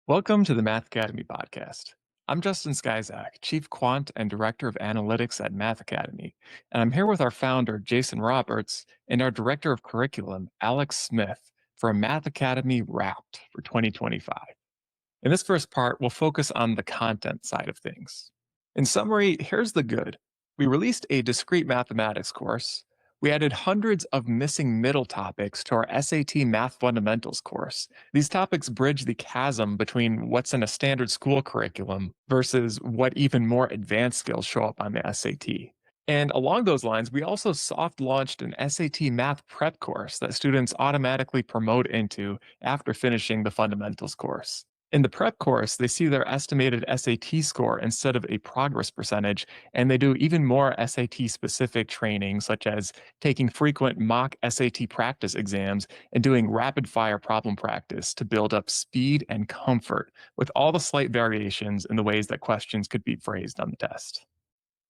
Welcome to the Math Academy podcast. I'm Justin Skyzak, Chief Quant and Director of Analytics at Math Academy, and I'm here with our founder, Jason Roberts, and our Director of Curriculum, Alex Smith, for a Math Academy Wrapped for 2025. In this first part, we'll focus on the content side of things. In summary, here's the good. We released a discrete mathematics course. We added hundreds of missing middle topics to our SAT Math Fundamentals course. These topics bridge the chasm between what's in a standard school curriculum versus what even more advanced skills show up on the SAT. And along those lines, we also soft launched an SAT math prep course that students automatically promote into after finishing the fundamentals course. In the prep course, they see their estimated SAT score instead of a progress percentage, and they do even more SAT specific training, such as taking frequent mock SAT practice exams and doing rapid fire problem practice to build up speed and comfort with all the slight variations in the ways that questions could be phrased on the test.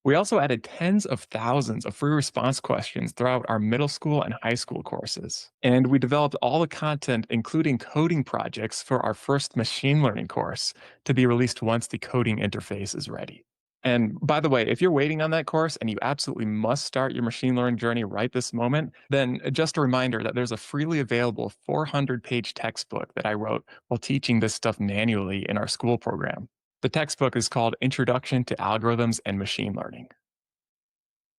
We also added tens of thousands of free response questions throughout our middle school and high school courses. And we developed all the content, including coding projects, for our first machine learning course to be released once the coding interface is ready. And by the way, if you're waiting on that course and you absolutely must start your machine learning journey right this moment, then just a reminder that there's a freely available 400-page textbook that I wrote while teaching this stuff manually in our school program. The textbook is called Introduction to Algorithms and Machine Learning.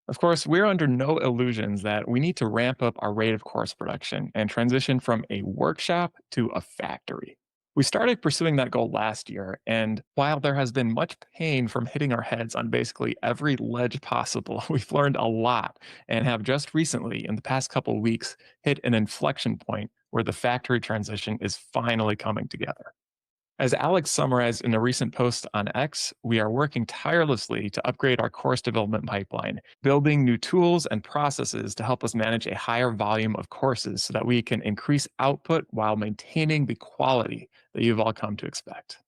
Of course, we're under no illusions that we need to ramp up our rate of course production and transition from a workshop to a factory. We started pursuing that goal last year, and while there has been much pain from hitting our heads on basically every ledge possible, we've learned a lot and have just recently, in the past couple of weeks, hit an inflection point where the factory transition is finally coming together. As Alex summarized in a recent post on X, we are working tirelessly to upgrade our course development pipeline, building new tools and processes to help us manage a higher volume of courses so that we can increase output while maintaining the quality that you've all come to expect.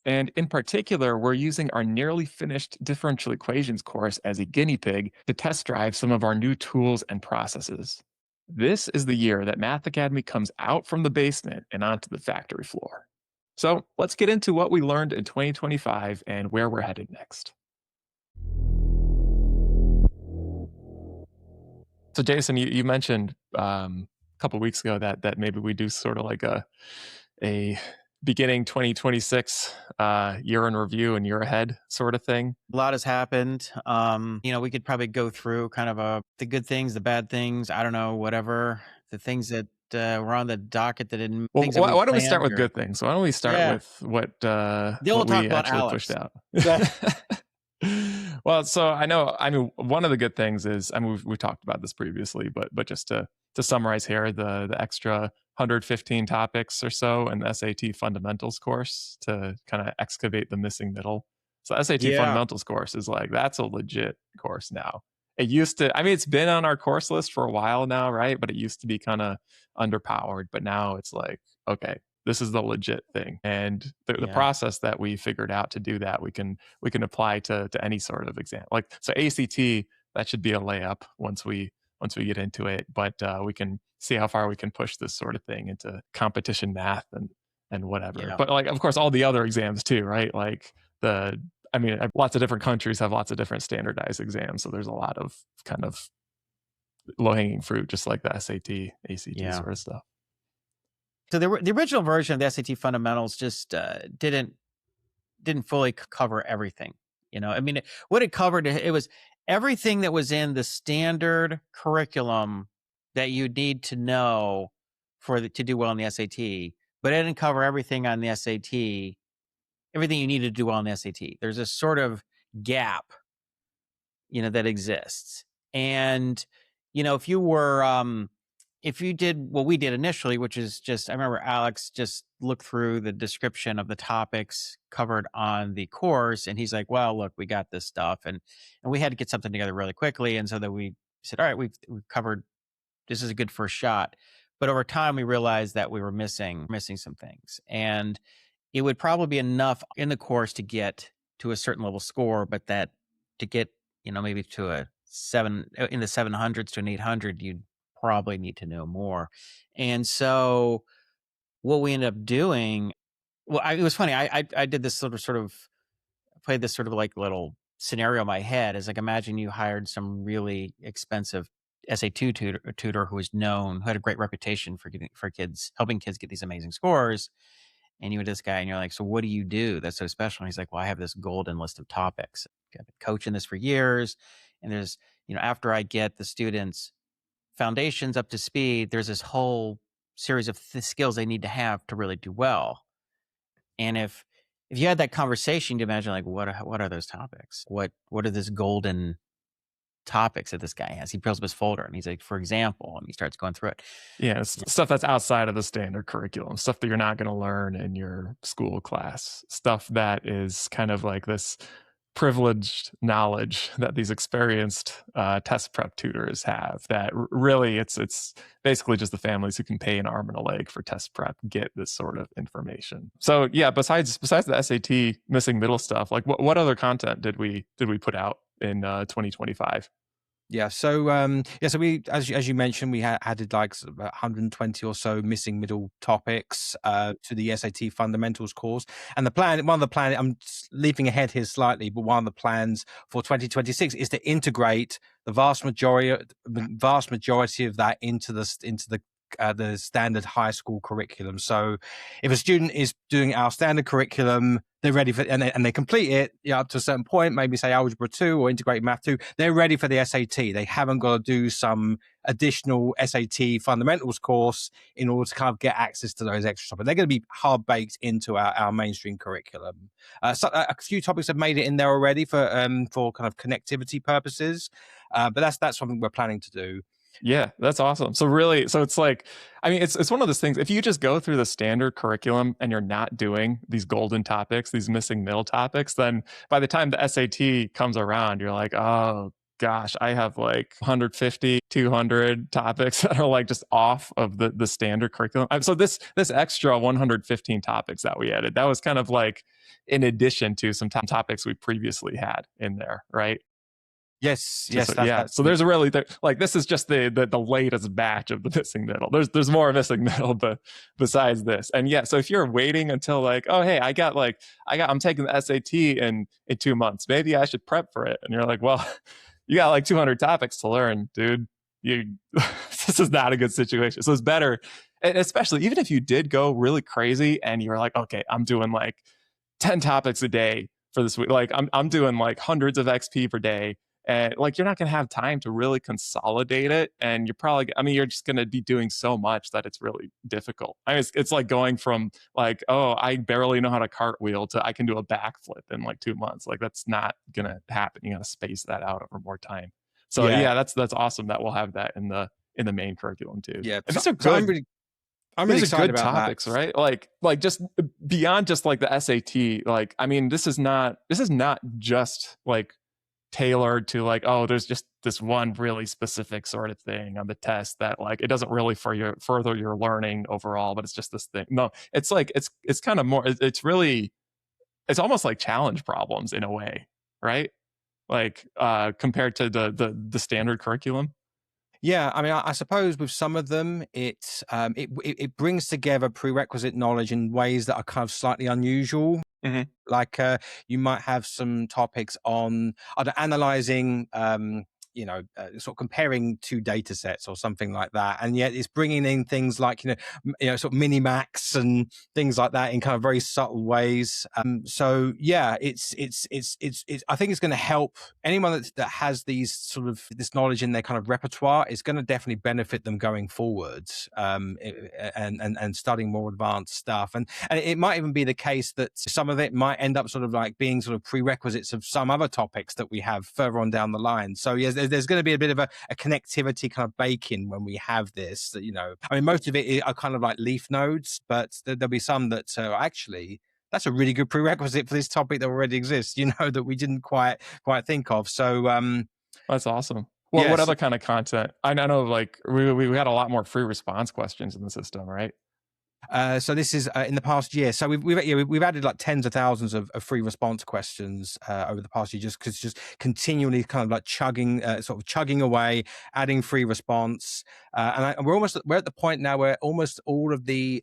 And in particular, we're using our nearly finished differential equations course as a guinea pig to test drive some of our new tools and processes. This is the year that Math Academy comes out from the basement and onto the factory floor. So let's get into what we learned in 2025 and where we're headed next. So, Jason, you mentioned a couple weeks ago that maybe we do sort of like a beginning 2026 year in review and year ahead sort of thing. A lot has happened. We could probably go through kind of the good things, the bad things. I don't know, whatever the things that were on the docket that didn't Well, things that we why don't we start planned with or good things? Why don't we start yeah. with Then we'll what talk we about actually pushed Alex. out? Yeah. Well, so I mean, one of the good things is, I mean, we talked about this previously, but just to summarize here, the extra 115 topics or so in the SAT fundamentals course to kind of excavate the missing middle. So SAT Yeah. fundamentals course is like, that's a legit course now. It used to, I mean, it's been on our course list for a while now, right? But it used to be kind of underpowered, but now it's like, okay, this is the legit thing. And the Yeah. process that we figured out to do that, we can apply to any sort of exam. Like, so ACT, that should be a layup once we get into it, but we can see how far we can push this sort of thing into competition math and whatever. Yeah. But like, of course, all the other exams too, right? Like I mean, lots of different countries have lots of different standardized exams, so there's a lot of kind of low hanging fruit, just like the SAT, ACT Yeah. sort of stuff. So the original version of the SAT fundamentals just didn't fully cover everything. I mean, what it covered, it was everything that was in the standard curriculum that you need to know to do well in the SAT, but it didn't cover everything on the SAT, everything you need to do well on the SAT. There's a sort of gap, that exists. And, if you did what we did initially, which is just, I remember Alex just looked through the description of the topics covered on the course, and he's like, well, look, we got this stuff. And we had to get something together really quickly. And so that we said, all right, we've covered, this is a good first shot. But over time, we realized that we were missing some things. And it would probably be enough in the course to get to a certain level score, but that to get, maybe to a 7 in the 700s to an 800, you'd probably need to know more. And so what we ended up doing Well, it was funny. I did this sort of played this sort of like little scenario in my head. Is like, imagine you hired some really expensive SA2 tutor who was known, who had a great reputation for kids, helping kids get these amazing scores. And you were this guy, and you're like, so what do you do that's so special? And he's like, well, I have this golden list of topics. I've been coaching this for years, and there's, after I get the students' foundations up to speed, there's this whole series of skills they need to have to really do well. And if you had that conversation, you imagine like, what are those topics? What are this golden topics that this guy has? He pulls up his folder and he's like, for example, and he starts going through it. Yeah, it's stuff that's outside of the standard curriculum, stuff that you're not gonna learn in your school class, stuff that is kind of like this privileged knowledge that these experienced, test prep tutors have that really it's basically just the families who can pay an arm and a leg for test prep get this sort of information. So, yeah, besides the SAT missing middle stuff, like, what other content did we put out in, 2025? Yeah. So so we, as you mentioned, we added like about 120 or so missing middle topics to the SAT fundamentals course. And one of the plan, I'm leaping ahead here slightly, but one of the plans for 2026 is to integrate the vast majority of that into the standard high school curriculum. So if a student is doing our standard curriculum, they're ready for, and they complete it, up to a certain point, maybe say algebra 2 or integrated math 2, they're ready for the SAT. They haven't got to do some additional SAT fundamentals course in order to kind of get access to those extra topics. They're going to be hard baked into our mainstream curriculum. So a few topics have made it in there already for kind of connectivity purposes, but that's something we're planning to do. Yeah, that's awesome. So really, so it's like, I mean, it's one of those things. If you just go through the standard curriculum and you're not doing these golden topics, these missing middle topics, then by the time the SAT comes around, you're like, oh gosh, I have like 150, 200 topics that are like just off of the standard curriculum. So this extra 115 topics that we added, that was kind of like in addition to some topics we previously had in there, right? Yes, Just yes, yeah. that's So there's a really like this is just the latest batch of the missing middle. There's more missing middle, but besides this, and yeah. So if you're waiting until like, oh hey, I'm taking the SAT in 2 months, maybe I should prep for it, and you're like, well, you got like 200 topics to learn, dude. You this is not a good situation. So it's better, and especially even if you did go really crazy and you're like, okay, I'm doing like 10 topics a day for this week. Like I'm doing like hundreds of XP per day, and like you're not going to have time to really consolidate it, and you're just going to be doing so much that it's really difficult. I mean, it's like going from like, oh, I barely know how to cartwheel to I can do a backflip in like 2 months. Like that's not going to happen. You got to space that out over more time. So yeah, yeah, that's awesome that we'll have that in the main curriculum too. yeah. And So, these are so good. I'm really These are excited good about that. topics, right? Like just beyond just like the SAT. Like I mean, this is not just like tailored to like, oh, there's just this one really specific sort of thing on the test that like it doesn't really further your learning overall, but it's just this thing. No, it's like it's kind of more. It's really it's almost like challenge problems in a way, right? Like compared to the standard curriculum. Yeah, I mean, I suppose with some of them, it brings together prerequisite knowledge in ways that are kind of slightly unusual. Hmm. Like you might have some topics on analyzing, sort of comparing two data sets or something like that, and yet it's bringing in things like sort of mini max and things like that in kind of very subtle ways. So yeah, it's I think it's going to help anyone that has these sort of this knowledge in their kind of repertoire. It's going to definitely benefit them going forwards, and studying more advanced stuff. And it might even be the case that some of it might end up sort of like being sort of prerequisites of some other topics that we have further on down the line. So yes, there's going to be a bit of a connectivity kind of bake-in when we have this. I mean, most of it are kind of like leaf nodes, but there'll be some that actually that's a really good prerequisite for this topic that already exists, that we didn't quite think of. So That's awesome. What yes. other kind of content? I know like we had a lot more free response questions in the system, right? So this is in the past year. So we've added like tens of thousands of free response questions over the past year, just continually kind of like chugging away, adding free response, and we're at the point now where almost all of the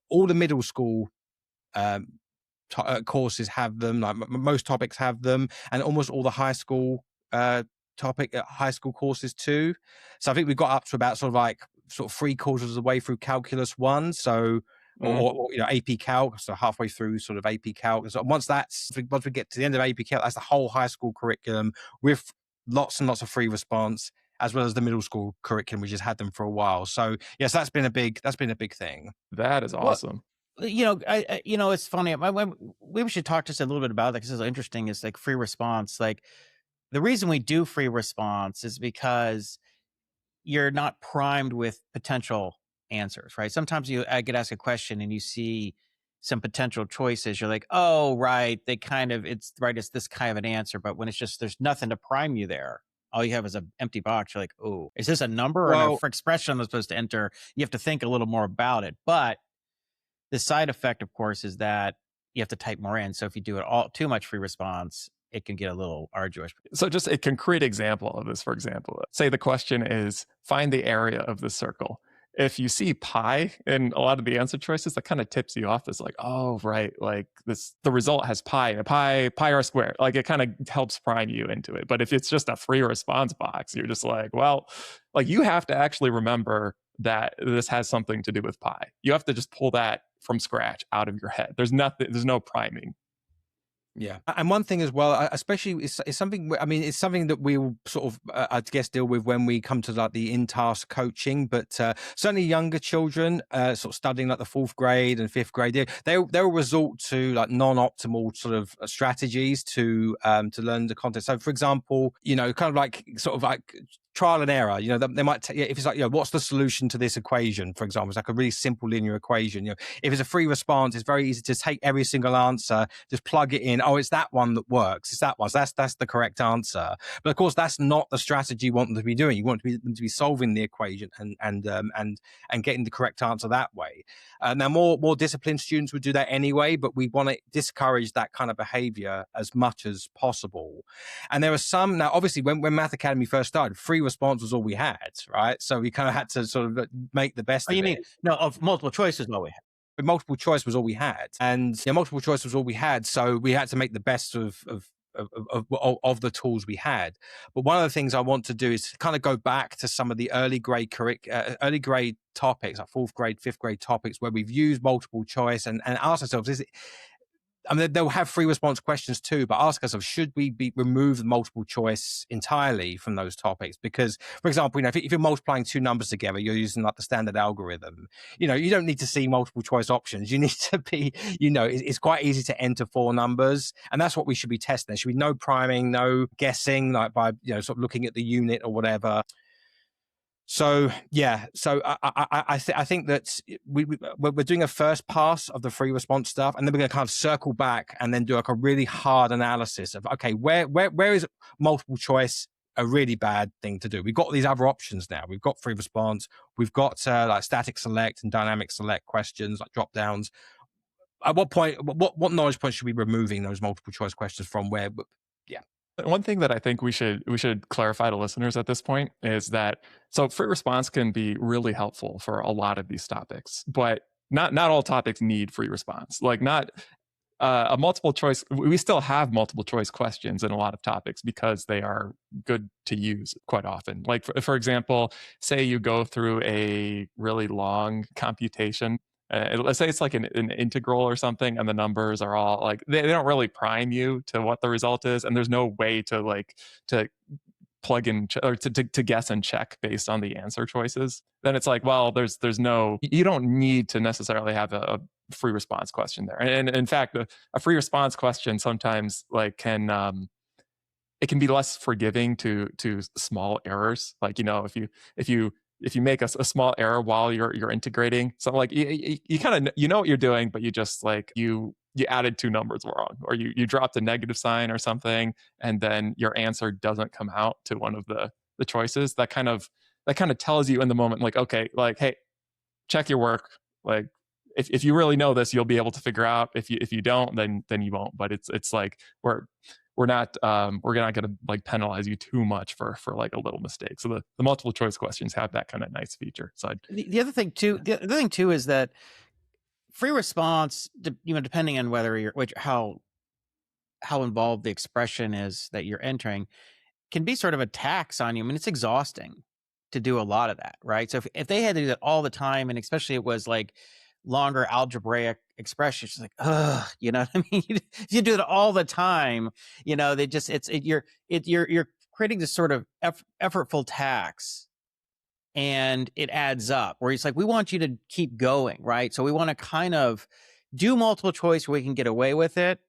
all the middle school courses have them, like most topics have them, and almost all the high school high school courses too. So I think we got up to about sort of 3/4 of the way through calculus 1. So or AP Calc, so halfway through sort of AP Calc. So once we get to the end of AP Calc, that's the whole high school curriculum with lots and lots of free response, as well as the middle school curriculum, which has had them for a while. So yes, that's been a big thing. That is awesome. It's funny. We should talk just a little bit about that because it's interesting. Is like free response. Like the reason we do free response is because you're not primed with potential answers, right? Sometimes I get asked a question and you see some potential choices. You're like, oh, right. It's this kind of an answer. But when it's just, there's nothing to prime you there. All you have is an empty box. You're like, oh, is this a number or an expression I'm supposed to enter? You have to think a little more about it. But the side effect, of course, is that you have to type more in. So if you do it all too much free response, it can get a little arduous. So just a concrete example of this, for example, say the question is, find the area of the circle. If you see pi in a lot of the answer choices, that kind of tips you off as like, oh, right, like the result has pi r squared. Like it kind of helps prime you into it. But if it's just a free response box, you're just like, well, like you have to actually remember that this has something to do with pi. You have to just pull that from scratch out of your head. There's no priming. Yeah, and one thing as well, especially it's something. I mean, it's something that we'll sort of, I guess, deal with when we come to like the in-task coaching. But certainly younger children, sort of studying like the 4th grade and 5th grade, they'll resort to like non-optimal sort of strategies to learn the content. So, for example, kind of like sort of like trial and error. They might if it's like, what's the solution to this equation? For example, it's like a really simple linear equation. If it's a free response, it's very easy to take every single answer, just plug it in. Oh, it's that one that works. It's that one. So that's the correct answer. But of course, that's not the strategy you want them to be doing. You want them to be solving the equation and getting the correct answer that way. Now, more disciplined students would do that anyway, but we want to discourage that kind of behavior as much as possible. And there are some now. Obviously, when Math Academy first started, free response was all we had, right? So we kind of had to sort of make the best of it. No, of multiple choice is all we had. But multiple choice was all we had, and multiple choice was all we had. So we had to make the best of the tools we had. But one of the things I want to do is kind of go back to some of the early grade topics, like 4th grade, 5th grade topics, where we've used multiple choice and ask ourselves, they'll have free response questions too, but ask ourselves, should we remove multiple choice entirely from those topics? Because, for example, if you're multiplying 2 numbers together, you're using like the standard algorithm. You don't need to see multiple choice options. You need to be, it's quite easy to enter 4 numbers, and that's what we should be testing. There should be no priming, no guessing, like by sort of looking at the unit or whatever. So yeah, so I think that we're doing a first pass of the free response stuff, and then we're going to kind of circle back and then do like a really hard analysis of, okay, where is multiple choice a really bad thing to do? We've got these other options now. We've got free response. We've got like static select and dynamic select questions, like drop downs. At what point, what knowledge points should we be removing those multiple choice questions from? Where? Yeah. One thing that I think we should clarify to listeners at this point is that free response can be really helpful for a lot of these topics, but not all topics need free response. Like not a multiple choice. We still have multiple choice questions in a lot of topics because they are good to use quite often. Like for example, say you go through a really long computation. Let's say it's like an integral or something, and the numbers are all like they don't really prime you to what the result is, and there's no way to plug in or to guess and check based on the answer choices. Then it's like, well, you don't need to necessarily have a free response question there. And in fact, a free response question sometimes it can be less forgiving to small errors. Like if you make a small error while you're integrating, so like you kind of what you're doing, but you just like you added 2 numbers wrong, or you dropped a negative sign or something, and then your answer doesn't come out to one of the choices. That kind of tells you in the moment, like, okay, like, hey, check your work. Like if you really know this, you'll be able to figure out. If you don't, then you won't. But it's like we're not going to like penalize you too much for like a little mistake. So the multiple choice questions have that kind of nice feature. So the other thing too is that free response, depending on whether how involved the expression is that you're entering, can be sort of a tax on you. I mean, it's exhausting to do a lot of that, right? So if they had to do that all the time, and especially it was like longer algebraic expressions, it's like, ugh, you know what I mean? If you do it all the time, they just you're creating this sort of effortful tax, and it adds up. Where it's like, we want you to keep going, right? So we want to kind of do multiple choice where we can get away with it,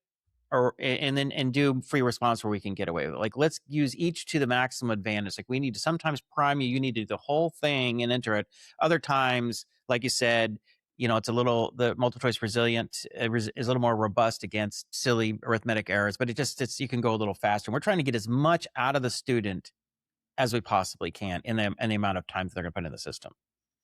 and then do free response where we can get away with it. Like, let's use each to the maximum advantage. Like, we need to sometimes prime you need to do the whole thing and enter it. Other times, like you said, it's the multiple choice resilient is a little more robust against silly arithmetic errors, but you can go a little faster. And we're trying to get as much out of the student as we possibly can in the amount of time that they're going to put in the system.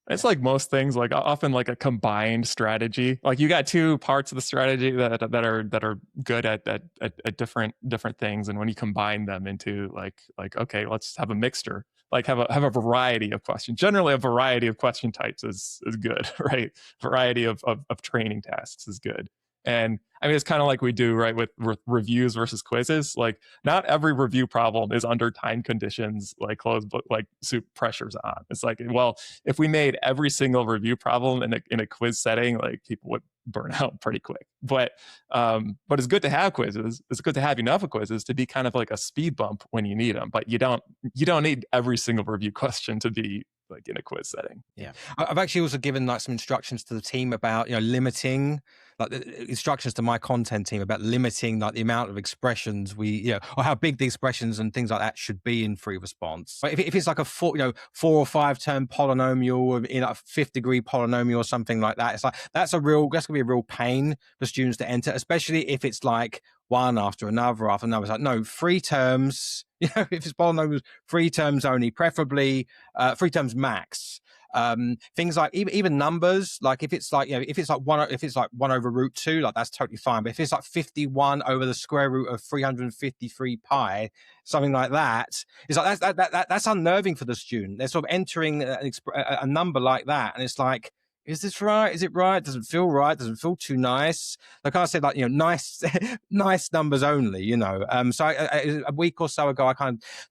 It's like most things, like often like a combined strategy. Like you got two parts of the strategy that are good at different things, and when you combine them into like okay, let's have a mixture. Like have a variety of questions. Generally, a variety of question types is good, right? Variety of training tasks is good. And I mean, it's kind of like we do, right, with reviews versus quizzes. Like, not every review problem is under time conditions, like closed book, like soup pressures on. It's like, well, if we made every single review problem in a quiz setting, like people would burn out pretty quick. But it's good to have quizzes. It's good to have enough of quizzes to be kind of like a speed bump when you need them. But you don't need every single review question to be like in a quiz setting. Yeah. I've actually also given like some instructions to the team about, limiting, like instructions to my content team about limiting like the amount of expressions or how big the expressions and things like that should be in free response. Like if it's like a 4 or 5 term polynomial in a 5th degree polynomial or something like that, it's like that's gonna be a real pain for students to enter, especially if it's like one after another after another. It's like, no, 3 terms. If it's polynomials, 3 terms only, preferably 3 terms max. Things like even numbers, like if it's like if it's like 1 over root 2, like that's totally fine. But if it's like 51 over the square root of 353 pi, something like that, it's like that's unnerving for the student. They're sort of entering a number like that, and it's like, is this right? Is it right? Doesn't feel right. Doesn't feel too nice. Like I said, like, nice, nice numbers only, So a week or so ago,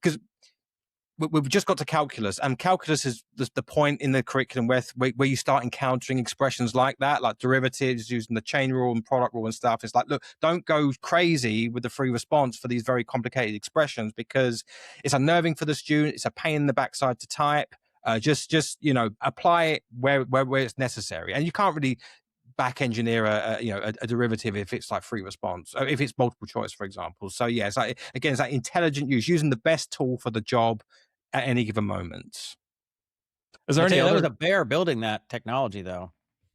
because we've just got to calculus, and calculus is the point in the curriculum where you start encountering expressions like that, like derivatives using the chain rule and product rule and stuff. It's like, look, don't go crazy with the free response for these very complicated expressions, because it's unnerving for the student. It's a pain in the backside to type. Just apply it where it's necessary, and you can't really back engineer a derivative if it's like free response, if it's multiple choice, for example. So yeah, it's like, again, it's like intelligent use, using the best tool for the job at any given moment. Is there any other? That was a bear building that technology, though.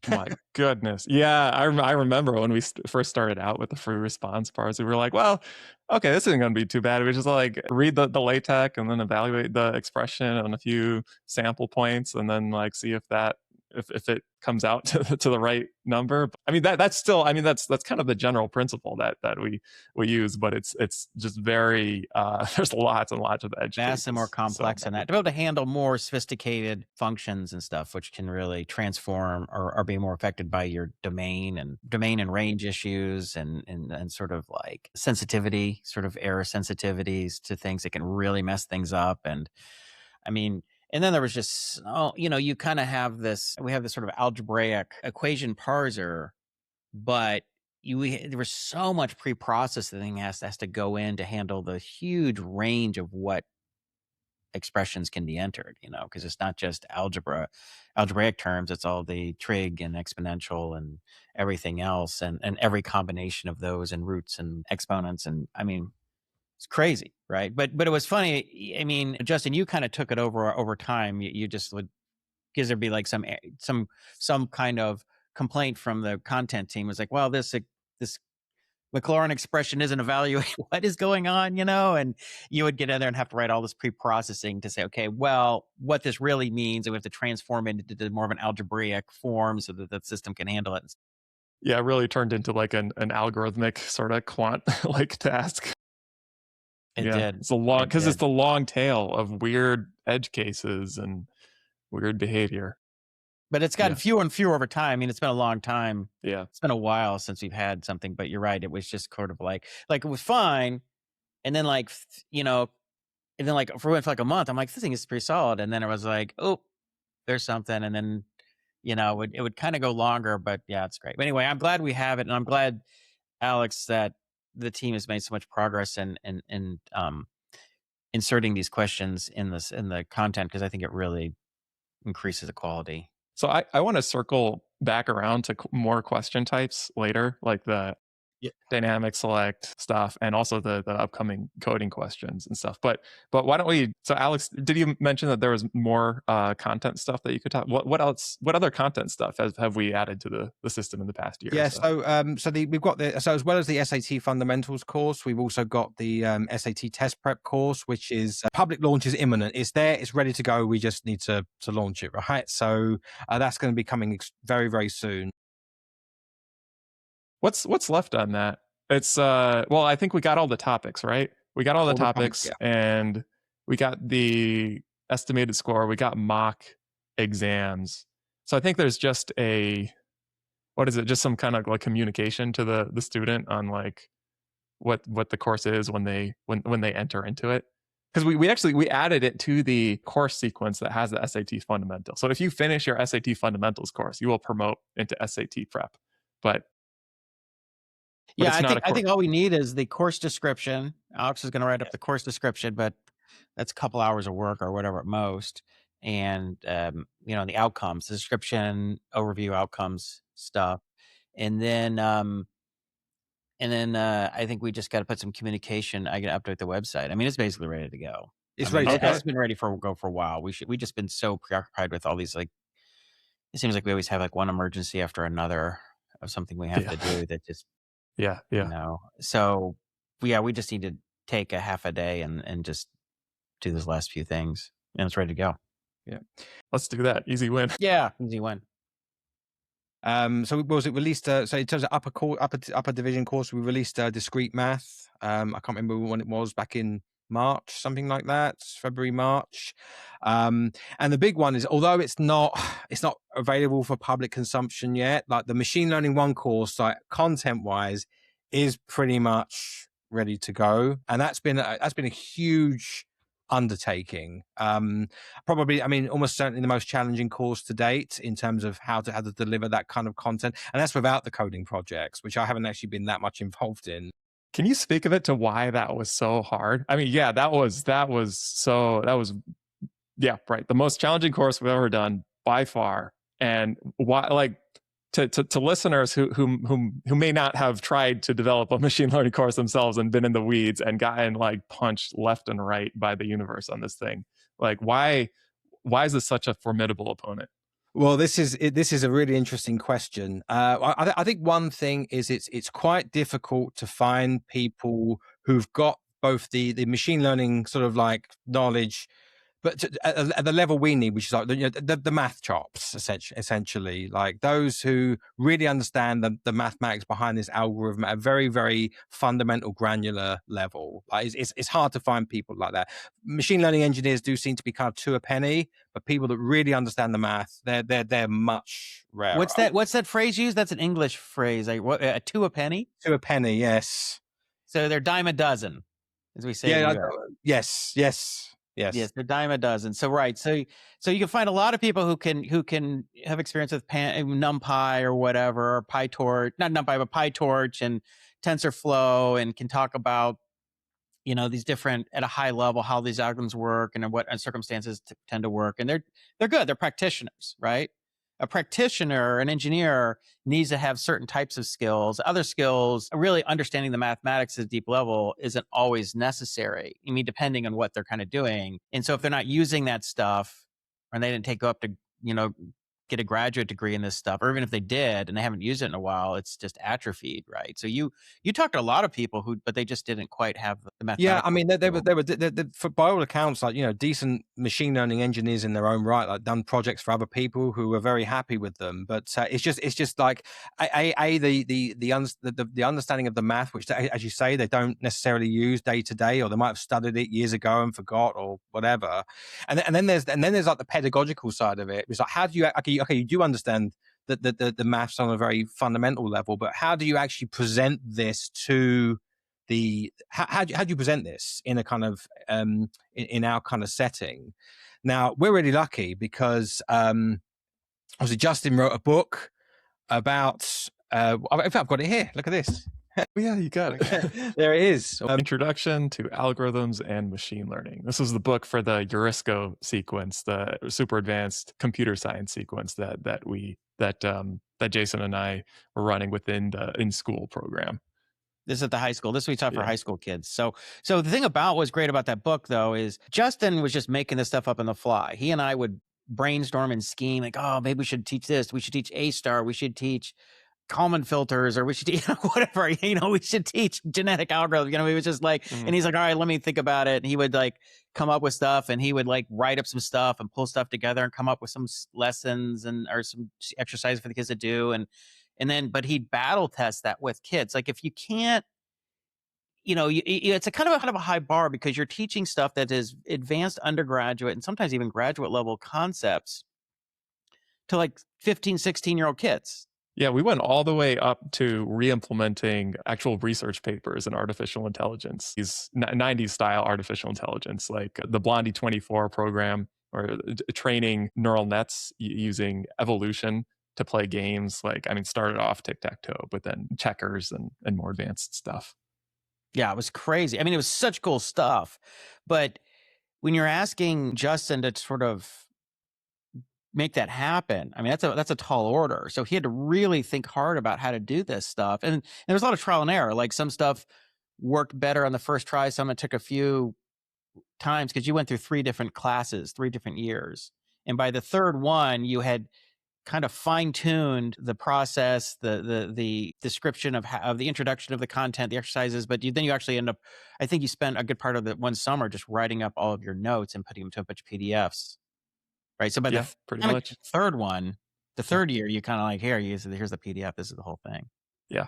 My goodness. Yeah, I remember when we first started out with the free response parts, we were like, well, okay, this isn't going to be too bad. We just like read the LaTeX and then evaluate the expression on a few sample points, and then like see if it comes out to the right number. I mean, that's still, I mean, that's kind of the general principle that we use, but it's just very, there's lots and lots of edge cases. Vastly more complex than that. To be able to handle more sophisticated functions and stuff, which can really transform or be more affected by your domain and range issues and sort of like sensitivity, sort of error sensitivities to things that can really mess things up. And I mean, and then there was just, you kind of have we have this sort of algebraic equation parser, but there was so much pre-processing has to go in to handle the huge range of what expressions can be entered, because it's not just algebraic terms, it's all the trig and exponential and everything else, and every combination of those and roots and exponents. And I mean, it's crazy, right? But it was funny. I mean, Justin, you kind of took it over time. You just would, because there'd be like some kind of complaint from the content team. It was like, well, this Maclaurin expression isn't evaluating what is going on, and you would get in there and have to write all this pre-processing to say, okay, well, what this really means, and we have to transform it into more of an algebraic form so that the system can handle it. Yeah, it really turned into like an algorithmic sort of quant like task. It did. It's it's the long tail of weird edge cases and weird behavior. But it's gotten Yeah. fewer and fewer over time. I mean, it's been a long time. Yeah. It's been a while since we've had something, but you're right. It was just sort of like it was fine. And then and then for like a month, I'm like, this thing is pretty solid. And then it was like, oh, there's something. And then, it would kind of go longer, but yeah, it's great. But anyway, I'm glad we have it. And I'm glad, Alex, that the team has made so much progress in inserting these questions in the content, because I think it really increases the quality. So I want to circle back around to more question types later, like the dynamic select stuff, and also the upcoming coding questions and stuff. But why don't we? So Alex, did you mention that there was more content stuff that you could talk? What else? What other content stuff have we added to the system in the past year? Yeah, So we've got so as well as the SAT fundamentals course, we've also got the SAT test prep course, which is public launch is imminent. It's there, it's ready to go. We just need to launch it, right? So that's going to be coming very, very soon. What's left on that? It's well, I think we got all the topics, right? We got all the topics, and we got the estimated score. We got mock exams. So I think there's just what is it? Just some kind of like communication to the student on like what the course is when they enter into it. Because we added it to the course sequence that has the SAT fundamental. So if you finish your SAT fundamentals course, you will promote into SAT prep. But yeah, I think all we need is the course description. Alex is going to write up the course description, but that's a couple hours of work or whatever at most. And the outcomes, the description, overview, outcomes stuff, and then I think we just got to put some communication. I got to update the website. I mean, it's basically ready to go. It's ready to go. It's been ready for a while. We just been so preoccupied with all these, like, it seems like we always have like one emergency after another of something we have to do that just So we just need to take a half a day and just do those last few things, and it's ready to go. Yeah, let's do that. Easy win. Yeah, easy win. So was it released? So in terms of upper division course, we released Discrete Math. I can't remember when it was, back in March, something like that, February, March. And the big one is, although it's not available for public consumption yet, like the machine learning 1 course, like content wise, is pretty much ready to go, and that's been a huge undertaking. Probably, I mean, almost certainly the most challenging course to date in terms of how to deliver that kind of content, and that's without the coding projects, which I haven't actually been that much involved in. Can you speak of it to why that was so hard? I mean, yeah, that was right, the most challenging course we've ever done by far, and why, like, to listeners who may not have tried to develop a machine learning course themselves and been in the weeds and gotten like punched left and right by the universe on this thing, like why is this such a formidable opponent? Well, this is a really interesting question. I think one thing is it's quite difficult to find people who've got both the machine learning sort of like knowledge, but at the level we need, which is like the math chops, essentially, like those who really understand the mathematics behind this algorithm at a very, very fundamental, granular level. Like it's hard to find people like that. Machine learning engineers do seem to be kind of two a penny, but people that really understand the math, they're much rarer. What's that phrase used? That's an English phrase. Like, what, a two a penny? Two a penny, yes. So they're dime a dozen, as we say. Yes, they're dime a dozen. So right, so you can find a lot of people who can have experience with NumPy or whatever, or PyTorch, not NumPy, but PyTorch and TensorFlow, and can talk about these different, at a high level, how these algorithms work and what circumstances tend to work, and they're good. They're practitioners, right? A practitioner, an engineer, needs to have certain types of skills. Other skills, really understanding the mathematics at a deep level, isn't always necessary. I mean, depending on what they're kind of doing. And so if they're not using that stuff, or they didn't go up to, get a graduate degree in this stuff, or even if they did and they haven't used it in a while, it's just atrophied, right? So you talk to a lot of people but they just didn't quite have the mathematics. Yeah, I mean, they were for, by all accounts, like, decent machine learning engineers in their own right, like done projects for other people who were very happy with them. But it's just like the understanding of the math, which, as you say, they don't necessarily use day to day, or they might have studied it years ago and forgot or whatever. And then there's like the pedagogical side of it. It's like, how do you you do understand the maths on a very fundamental level, but how do you actually present this to how do you present this in a kind of in our kind of setting? Now we're really lucky because obviously Justin wrote a book about in fact I've got it here. Look at this. Yeah, you got it. There it is. Introduction to Algorithms and Machine Learning. This is the book for the Eurisko sequence, the super advanced computer science sequence that Jason and I were running within the in-school program. This is at the high school. This is what we taught for high school kids. So the thing about what's great about that book, though, is Justin was just making this stuff up on the fly. He and I would brainstorm and scheme, like, oh, maybe we should teach this. We should teach A star. We should teach Kalman filters, or we should, whatever, we should teach genetic algorithms. He was just like, and he's like, all right, let me think about it. And he would like come up with stuff, and he would like write up some stuff and pull stuff together and come up with some lessons or some exercises for the kids to do. And then, but he'd battle test that with kids. Like if you can't, it's a kind of a high bar because you're teaching stuff that is advanced undergraduate and sometimes even graduate level concepts to like 15, 16-year-old kids. Yeah, we went all the way up to re-implementing actual research papers in artificial intelligence, these 90s style artificial intelligence, like the Blondie 24 program, or training neural nets using evolution to play games. Started off tic-tac-toe, but then checkers and more advanced stuff. Yeah, it was crazy. It was such cool stuff. But when you're asking Justin to sort of make that happen, that's a tall order. So he had to really think hard about how to do this stuff. And there was a lot of trial and error. Like some stuff worked better on the first try. Some it took a few times because you went through 3 different classes, 3 different years. And by the third one, you had kind of fine-tuned the process, the description of the introduction of the content, the exercises, but then you actually end up, I think you spent a good part of the one summer just writing up all of your notes and putting them to a bunch of PDFs, right? So by the pretty much third one, the third year, you kind of like, here's the PDF, this is the whole thing. Yeah,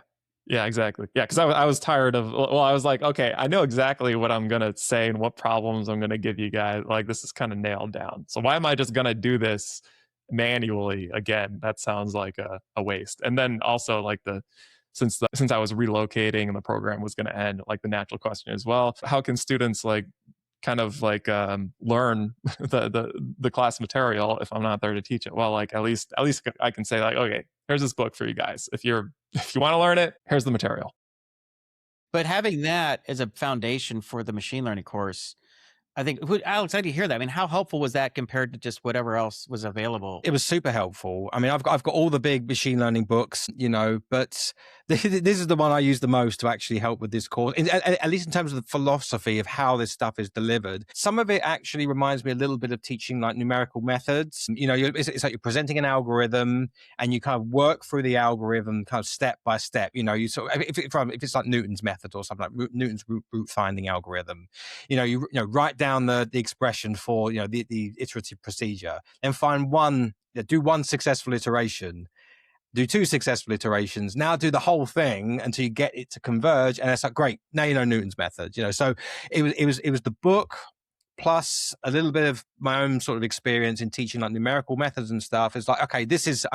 exactly. Yeah, because I was tired of, I was like, okay, I know exactly what I'm going to say and what problems I'm going to give you guys. Like, this is kind of nailed down. So why am I just going to do this manually again? That sounds like a waste. And then also like since I was relocating and the program was going to end, like the natural question is, well, how can students learn the class material if I'm not there to teach it? Well, like at least I can say like, okay, here's this book for you guys. If you want to learn it, here's the material. But having that as a foundation for the machine learning course, I think, Alex, how do you hear that? How helpful was that compared to just whatever else was available? It was super helpful. I've got all the big machine learning books, but this is the one I use the most to actually help with this course, at least in terms of the philosophy of how this stuff is delivered. Some of it actually reminds me a little bit of teaching like numerical methods. It's like you're presenting an algorithm and you kind of work through the algorithm kind of step by step. You sort of, if it's like Newton's method or something like Newton's root finding algorithm, you write down the expression for the iterative procedure, and do one successful iteration, do 2 successful iterations, now do the whole thing until you get it to converge, and it's like, great, now you know Newton's method. So it was the book plus a little bit of my own sort of experience in teaching like numerical methods and stuff. It's like, okay,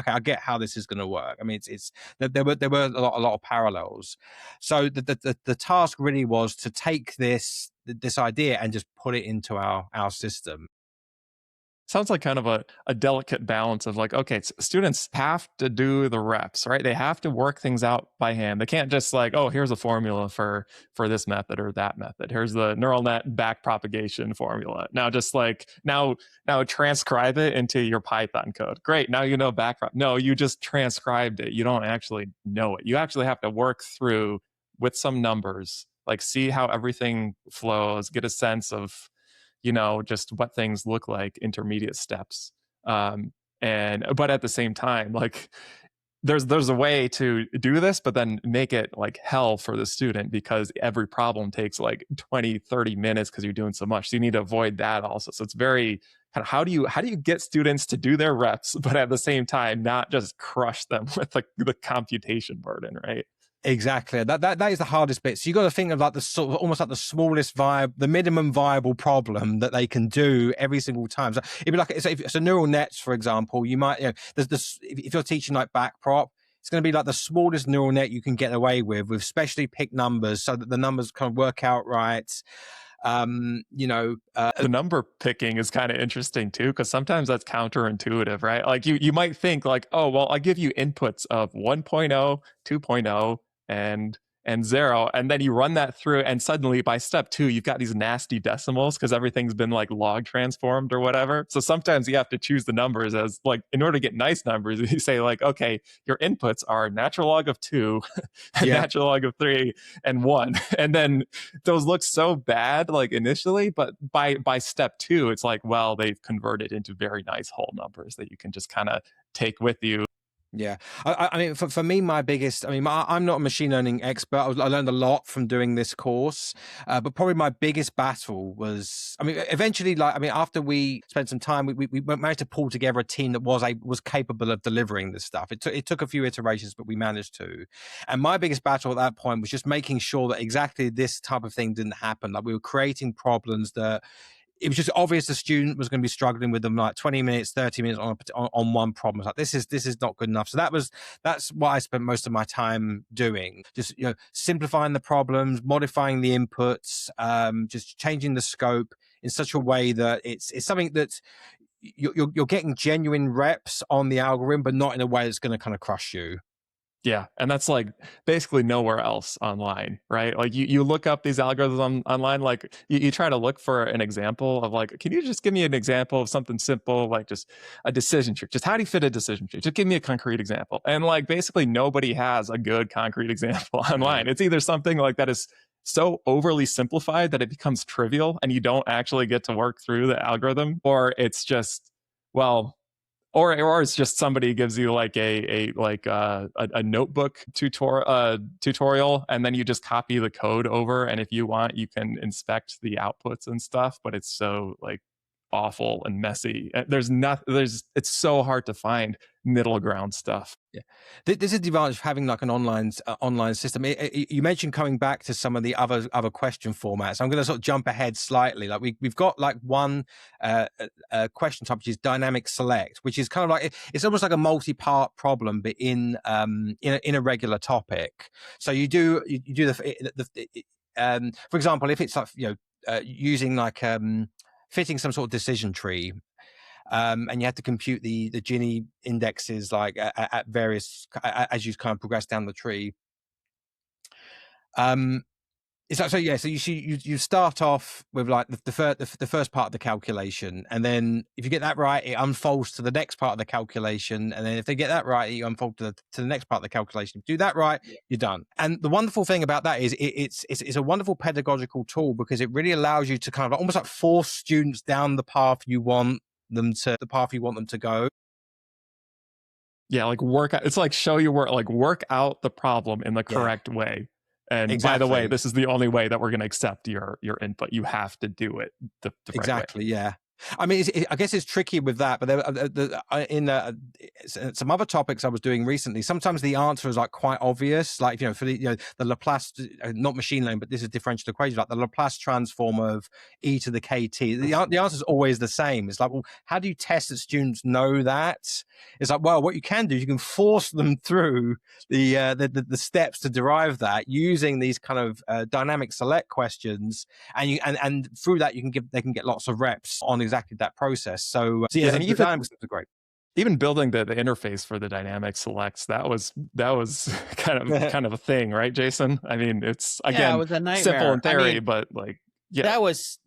I get how this is going to work. There were a lot of parallels. So the task really was to take this idea and just put it into our system. Sounds like kind of a delicate balance of like, okay, students have to do the reps, right? They have to work things out by hand. They can't just like, oh, here's a formula for this method or that method. Here's the neural net back propagation formula. Now just like, now transcribe it into your Python code. Great, now you know No, you just transcribed it. You don't actually know it. You actually have to work through with some numbers, like see how everything flows, get a sense of just what things look like, intermediate steps. But at the same time, like there's a way to do this, but then make it like hell for the student because every problem takes like 20, 30 minutes because you're doing so much. So you need to avoid that also. So it's very kind of how do you get students to do their reps, but at the same time, not just crush them with like the computation burden, right? Exactly. That is the hardest bit. So you got to think of like the sort of almost like the smallest the minimum viable problem that they can do every single time. So it'd be like so neural nets, for example. You might, there's this, if you're teaching like backprop, it's going to be like the smallest neural net you can get away with specially picked numbers, so that the numbers kind of work out right. The number picking is kind of interesting too, because sometimes that's counterintuitive, right? Like you might think like, oh, well, I give you inputs of 1.0, 2.0, and 0, and then you run that through, and suddenly by step 2 you've got these nasty decimals because everything's been like log transformed or whatever. So sometimes you have to choose the numbers as like, in order to get nice numbers, you say like, okay, your inputs are natural log of 2 and natural log of 3 and 1, and then those look so bad like initially, but by step 2 it's like, well, they've converted into very nice whole numbers that you can just kind of take with you. Yeah, I mean, for me, my biggest, I mean, I'm not a machine learning expert. I learned a lot from doing this course, but probably my biggest battle was, I mean, eventually, like, I mean, after we spent some time, we managed to pull together a team that was capable of delivering this stuff. It took a few iterations, but we managed to. And my biggest battle at that point was just making sure that exactly this type of thing didn't happen. Like, we were creating problems that it was just obvious the student was going to be struggling with them, like 20 minutes, 30 minutes on one problem. Like, this is not good enough. So that's what I spent most of my time doing. Just, simplifying the problems, modifying the inputs, just changing the scope in such a way that it's something that you're getting genuine reps on the algorithm, but not in a way that's going to kind of crush you. Yeah, and that's like basically nowhere else online, right? Like you look up these algorithms online, like you try to look for an example of like, can you just give me an example of something simple, like just a decision tree? Just how do you fit a decision tree? Just give me a concrete example. And like basically nobody has a good concrete example online. It's either something like that is so overly simplified that it becomes trivial and you don't actually get to work through the algorithm, or it's just, well, or it's just somebody gives you like a notebook tutorial, and then you just copy the code over, and if you want you can inspect the outputs and stuff, but it's so like awful and messy. It's so hard to find middle ground stuff. Yeah, this is the advantage of having like an online system. You mentioned coming back to some of the other question formats. I'm going to sort of jump ahead slightly. Like we've got like one question type, which is dynamic select, which is kind of like it's almost like a multi-part problem, but in a regular topic. So you do for example, if it's like using like fitting some sort of decision tree. And you have to compute the Gini indexes like at various as you kind of progress down the tree. It's like, so yeah, so you start off with like the first part of the calculation, and then if you get that right, it unfolds to the next part of the calculation, and then if they get that right, you unfold to the next part of the calculation. If you do that right, you're done. And the wonderful thing about that is it's a wonderful pedagogical tool, because it really allows you to kind of almost like force students down the path you want them to go. Yeah, like it's like show your work, like work out the problem in the correct way. And by the way, this is the only way that we're going to accept your input. You have to do it the right way. Yeah. I mean, I guess it's tricky with that, but in some other topics I was doing recently, sometimes the answer is like quite obvious. Like, for the Laplace, not machine learning, but this is differential equations, like the Laplace transform of e to the kt. The answer is always the same. It's like, well, how do you test that students know that? It's like, well, what you can do is you can force them through the steps to derive that using these kind of dynamic select questions, and through that they can get lots of reps on exactly that process. So yeah, the dynamic systems are great. Even building the interface for the dynamic selects, that was kind of a thing, right, Jason? I mean, it's again, it was a nightmare. Simple in theory, but like, yeah, that was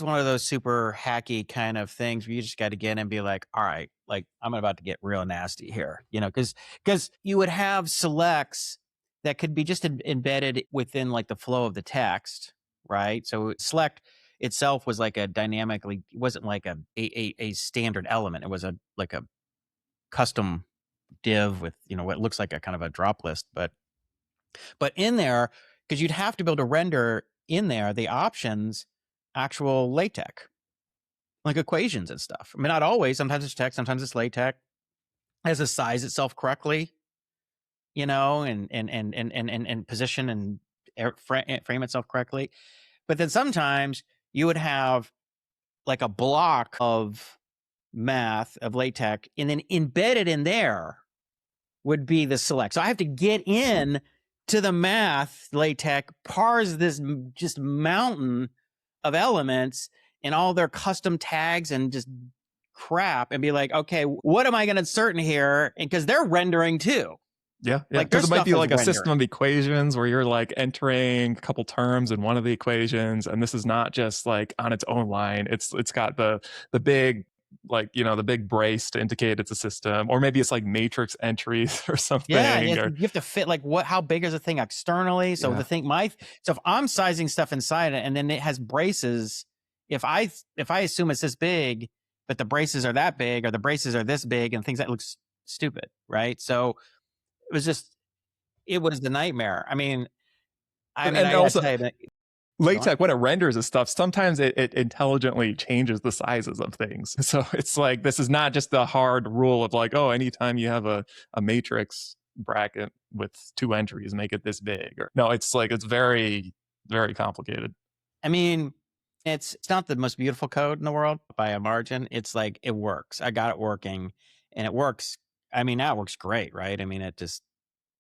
one of those super hacky kind of things where you just got to get in and be like, all right, like I'm about to get real nasty here, because you would have selects that could be just embedded within like the flow of the text, right? So select itself was like it wasn't like a standard element. It was like a custom div with what looks like a kind of a drop list, but in there, because you'd have to be able to render in there the options actual LaTeX, like equations and stuff. I mean, not always. Sometimes it's text, sometimes it's LaTeX. It has to size itself correctly. and position and frame itself correctly. But then sometimes you would have like a block of math of LaTeX, and then embedded in there would be the select. So I have to get in to the math LaTeX, parse this just mountain of elements and all their custom tags and just crap, and be like, okay, what am I going to insert in here? And because they're rendering too. Yeah, yeah. Like their Because it might stuff be is like a system rendering. of equations where you're like entering a couple terms in one of the equations, and this is not just like on its own line. It's got the big, like, the big brace to indicate it's a system, or maybe it's like matrix entries or Yeah, something. Or you have to fit like how big is the thing externally? So yeah, so if I'm sizing stuff inside it and then it has braces, if I assume it's this big, but the braces are that big or the braces are this big and things, that looks stupid, right? So it was the nightmare. I mean, and I gotta also tell you that. Go on. LaTeX, when it renders this stuff, sometimes it intelligently changes the sizes of things. So it's like, this is not just the hard rule of like, oh, anytime you have a matrix bracket with two entries, make it this big. Or no, it's like, it's very, very complicated. I mean, it's not the most beautiful code in the world by a margin. It's like, it works. I got it working, and it works. I mean, now it works great, right? I mean, it just,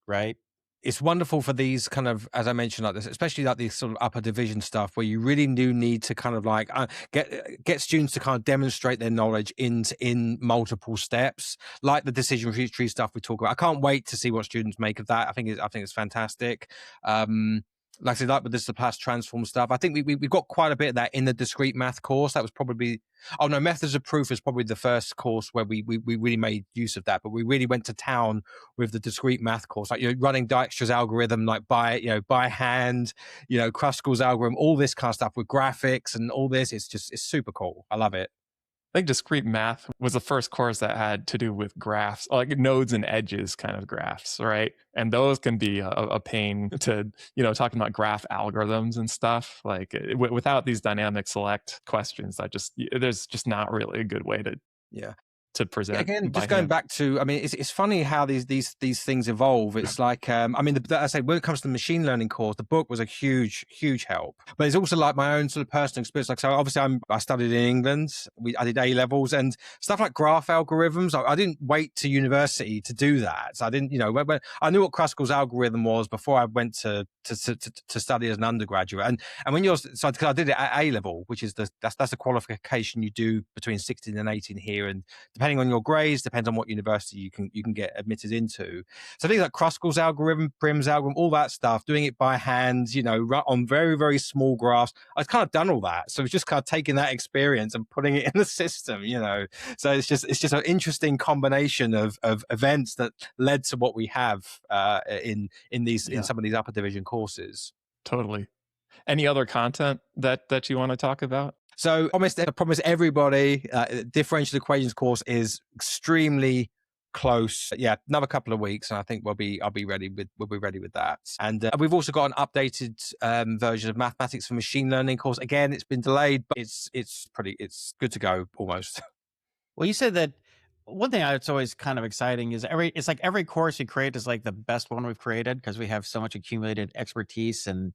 right? It's wonderful for these kind of, as I mentioned, like this, especially like these sort of upper division stuff where you really do need to kind of like get students to kind of demonstrate their knowledge in multiple steps, like the decision tree stuff we talk about. I can't wait to see what students make of that. I think it's fantastic. Like I said, like with this, the past transform stuff, I think we got quite a bit of that in the discrete math course. That was probably, oh no, methods of proof is probably the first course where we really made use of that. But we really went to town with the discrete math course, like, running Dijkstra's algorithm, like by hand, Kruskal's algorithm, all this kind of stuff with graphics and all this. It's super cool. I love it. I think discrete math was the first course that had to do with graphs, like nodes and edges kind of graphs, right? And those can be a pain to, talking about graph algorithms and stuff. Like without these dynamic select questions, there's just not really a good way to Yeah. present. Again, by just going hand. back to, I mean, it's funny how these things evolve. It's like, I mean, I say when it comes to the machine learning course, the book was a huge help. But it's also like my own sort of personal experience. Like, so obviously, I studied in England. I did A levels and stuff like graph algorithms. I didn't wait to university to do that. So I didn't, when I knew what Kruskal's algorithm was before I went to study as an undergraduate. And when because I did it at A level, which is that's a qualification you do between 16 and 18 here, and depending on your grades, depends on what university you can get admitted into. So things like Kruskal's algorithm, Prim's algorithm, all that stuff, doing it by hand, on very, very small graphs. I've kind of done all that. So it's just kind of taking that experience and putting it in the system, So it's just an interesting combination of events that led to what we have in some of these upper division courses. Totally. Any other content that you want to talk about? So I promise everybody, differential equations course is extremely close. Yeah, another couple of weeks, and I think we'll be ready with that. And we've also got an updated version of mathematics for machine learning course. Again, it's been delayed, but it's good to go almost. Well, you said that one thing that's always kind of exciting is every course we create is like the best one we've created because we have so much accumulated expertise and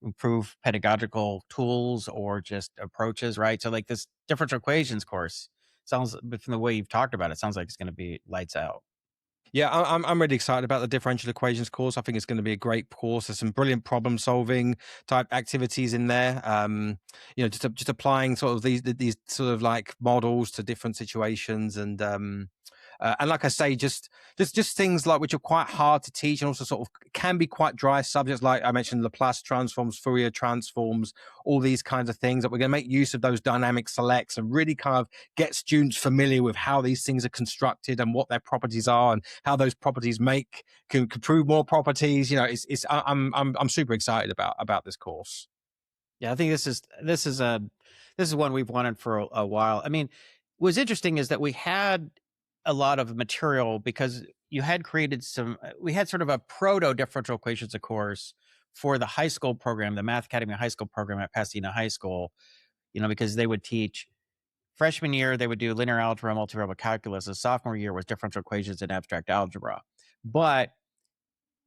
improve pedagogical tools or just approaches, right? So like this differential equations course but from the way you've talked about it, sounds like it's going to be lights out. Yeah, I'm really excited about the differential equations course. I think it's going to be a great course. There's some brilliant problem solving type activities in there. Just applying sort of these sort of like models to different situations, and like I say, just things like which are quite hard to teach and also sort of can be quite dry subjects. Like I mentioned, Laplace transforms, Fourier transforms, all these kinds of things that we're going to make use of those dynamic selects and really kind of get students familiar with how these things are constructed and what their properties are and how those properties can prove more properties. I'm super excited about this course. Yeah, I think this is one we've wanted for a while. I mean, what's interesting is that we had a lot of material because you had created we had sort of a proto differential equations course for the high school program, the Math Academy high school program at Pasadena High School, because they would teach freshman year, they would do linear algebra, multivariable calculus. The sophomore year was differential equations and abstract algebra. But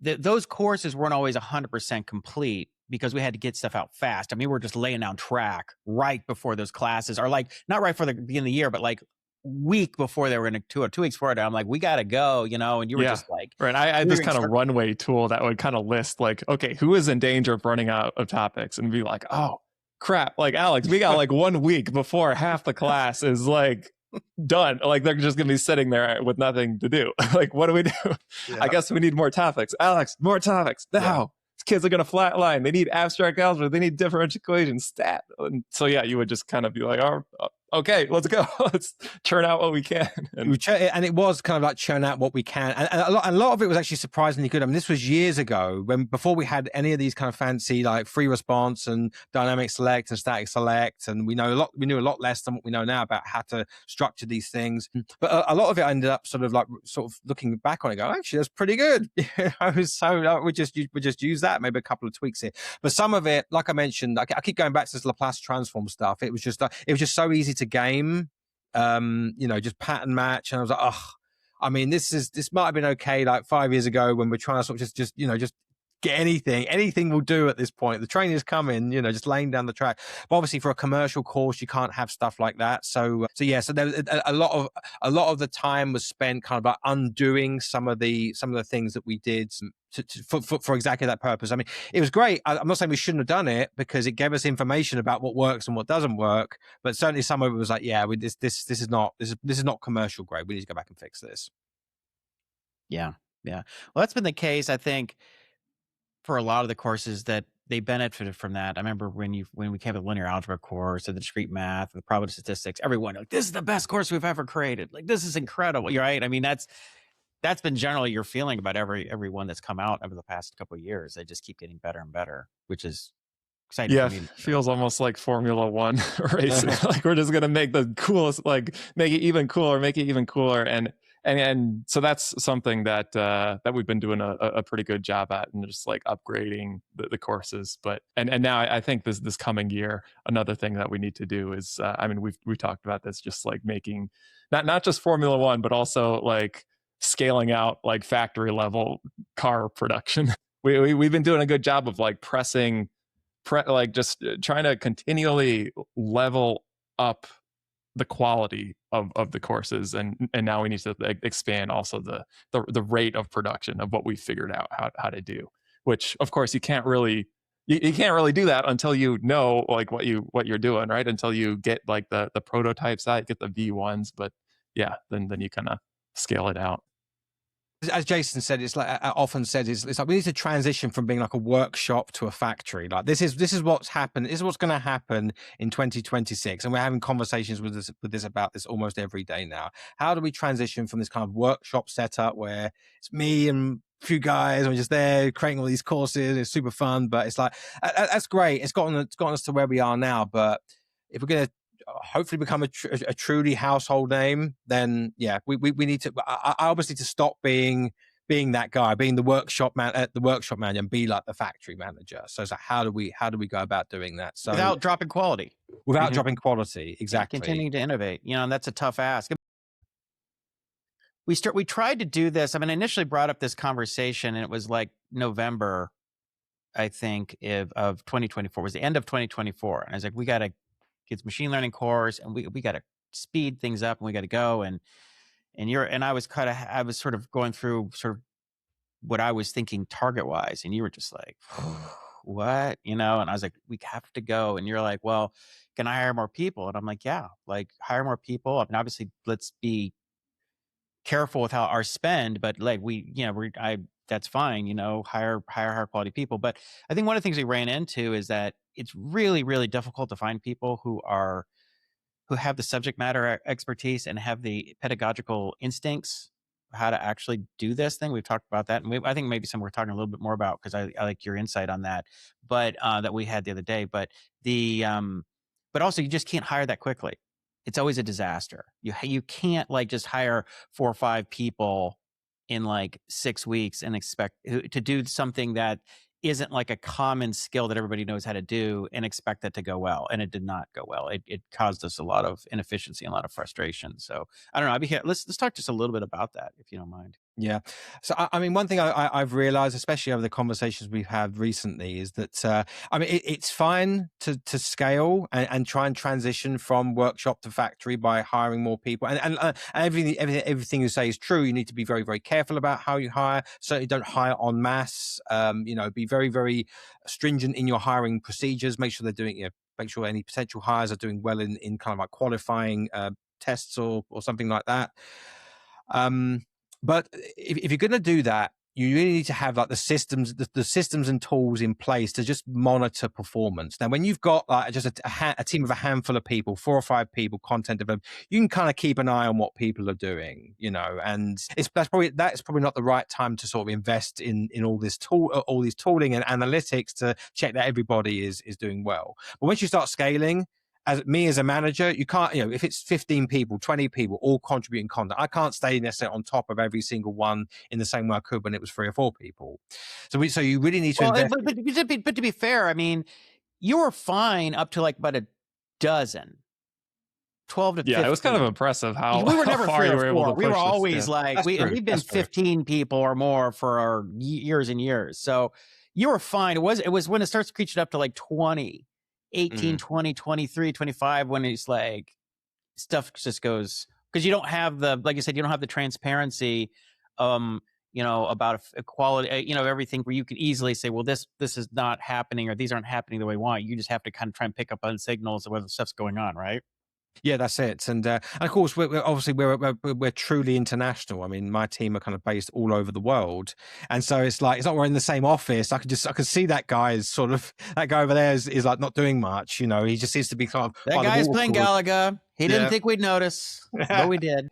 those courses weren't always 100% complete because we had to get stuff out fast. I mean, we were just laying down track right before those classes, or like not right for the beginning of the year, but like week before they were going to 2 weeks before it. I'm like, we got to go, and you were Yeah. just like, Right. I had this clearing kind of circles. runway tool that would kind of list like, okay, who is in danger of running out of topics, and be like, oh crap, like Alex, we got like 1 week before half the class is like done. Like they're just gonna be sitting there with nothing to do. Like, what do we do? Yeah. I guess we need more topics. Alex, more topics now. Yeah. These kids are gonna flatline. They need abstract algebra. They need differential equations, stat. And so yeah, you would just kind of be like, oh, okay, let's go. Let's churn out what we can. And it was kind of like churn out what we can, and a lot of it was actually surprisingly good. I mean, this was years ago, before we had any of these kind of fancy like free response and dynamic select and static select, and we knew a lot less than what we know now about how to structure these things. But a lot of it I ended up sort of looking back on it, going, actually, that's pretty good. We just use that, maybe a couple of tweaks here. But some of it, like I mentioned, I keep going back to this Laplace transform stuff. It was just so easy to game, just pattern match, and I was like, oh, I mean, this might have been okay like 5 years ago when we're trying to sort of just get anything will do at this point. The train is coming, just laying down the track. But obviously for a commercial course, you can't have stuff like that. So there was a lot of the time was spent kind of like undoing some of the things that we did for exactly that purpose. I mean, it was great. I'm not saying we shouldn't have done it, because it gave us information about what works and what doesn't work. But certainly some of it was like, yeah, this is not commercial grade. We need to go back and fix this. Yeah. Well, that's been the case, I think, for a lot of the courses that they benefited from that. I remember when we came to the linear algebra course, or the discrete math, the probability statistics, everyone like, this is the best course we've ever created. Like, this is incredible. You're right. I mean, that's been generally your feeling about every one that's come out over the past couple of years. They just keep getting better and better, which is exciting Yeah, for me. feels almost like Formula One racing. Like we're just gonna make the coolest, like make it even cooler, and so that's something that that we've been doing a pretty good job at, and just like upgrading the courses. But and now I think this coming year, another thing that we need to do is, I mean, we talked about this, just like making not just Formula One, but also like scaling out like factory level car production. We've been doing a good job of like just trying to continually level up the quality of the courses, and now we need to expand also the rate of production of what we figured out how to do, which of course you can't really do that until you know like what you're doing, right? Until you get like the prototypes out, get the V1s, but yeah, then you kind of scale it out. As Jason said, it's like often said, it's like we need to transition from being like a workshop to a factory. Like this is what's happened. This is what's going to happen in 2026, and we're having conversations with this about this almost every day now. How do we transition from this kind of workshop setup where it's me and a few guys, and we're just there creating all these courses? It's super fun, but it's like that's great. It's gotten us to where we are now. But if we're going to hopefully become a truly household name, then yeah, we need to I obviously to stop being that guy, being the workshop man at the workshop manager, and be like the factory manager. So it's like, how do we go about doing that? So Without dropping quality. dropping quality, exactly. Continuing to innovate, and that's a tough ask. We tried to do this. I mean, I initially brought up this conversation, and it was like November, I think, of 2024. It was the end of 2024, and I was like, we got to get machine learning course, and we got to speed things up, and we got to go. And I was sort of going through sort of what I was thinking target wise, and you were just like, what, and I was like, we have to go. And you're like, well, can I hire more people? And I'm like, yeah, like hire more people. I mean, obviously, let's be careful with how our spend, but like that's fine, hire higher quality people. But I think one of the things we ran into is that it's really, really difficult to find people who have the subject matter expertise and have the pedagogical instincts how to actually do this thing. We've talked about that, and I think maybe we're talking a little bit more about, because I like your insight on that, but that we had the other day. But but also you just can't hire that quickly. It's always a disaster. You can't like just hire 4 or 5 people in like 6 weeks and expect to do something that isn't like a common skill that everybody knows how to do and expect that to go well. And it did not go well. It caused us a lot of inefficiency and a lot of frustration. So I don't know. I'd be here. Let's talk just a little bit about that, if you don't mind. Yeah. So, I mean, one thing I've realized, especially over the conversations we've had recently, is that, I mean, it's fine to scale and try and transition from workshop to factory by hiring more people. And everything you say is true. You need to be very, very careful about how you hire. Certainly don't hire en masse. Be very, very stringent in your hiring procedures. Make sure they're doing, make sure any potential hires are doing well in kind of like qualifying tests or something like that. But if you're going to do that, you really need to have like the systems and tools in place to just monitor performance. Now, when you've got like just a team of a handful of people, 4 or 5 people, content development, you can kind of keep an eye on what people are doing, and that's probably not the right time to sort of invest in all these tooling and analytics to check that everybody is doing well. But once you start scaling, as a manager, you can't, if it's 15 people, 20 people all contributing content, I can't stay necessarily on top of every single one in the same way I could when it was 3 or 4 people. So you really need to Well, invest. but to be fair, I mean, you were fine up to like about a dozen, 12 to 15. Yeah, it was kind of impressive how, we were how never far 3 you or were able 4. to We were push this. always Yeah. like, we've been 15 people or more for years and years. So you were fine. It was when it starts creeping up to like 20, 18, 20, 23, 25, when it's like stuff just goes, because you don't have like you said, you don't have the transparency, about equality, everything, where you can easily say, well, this is not happening, or these aren't happening the way we want. You just have to kind of try and pick up on signals of whether stuff's going on, right? Yeah, that's it. And of course, we're obviously we're truly international. I mean, my team are kind of based all over the world, and so it's like, it's not we're in the same office. I could see that guy is sort of, that guy over there is like not doing much. He just seems to be kind of That guy's playing Galaga. He didn't think we'd notice, but we did.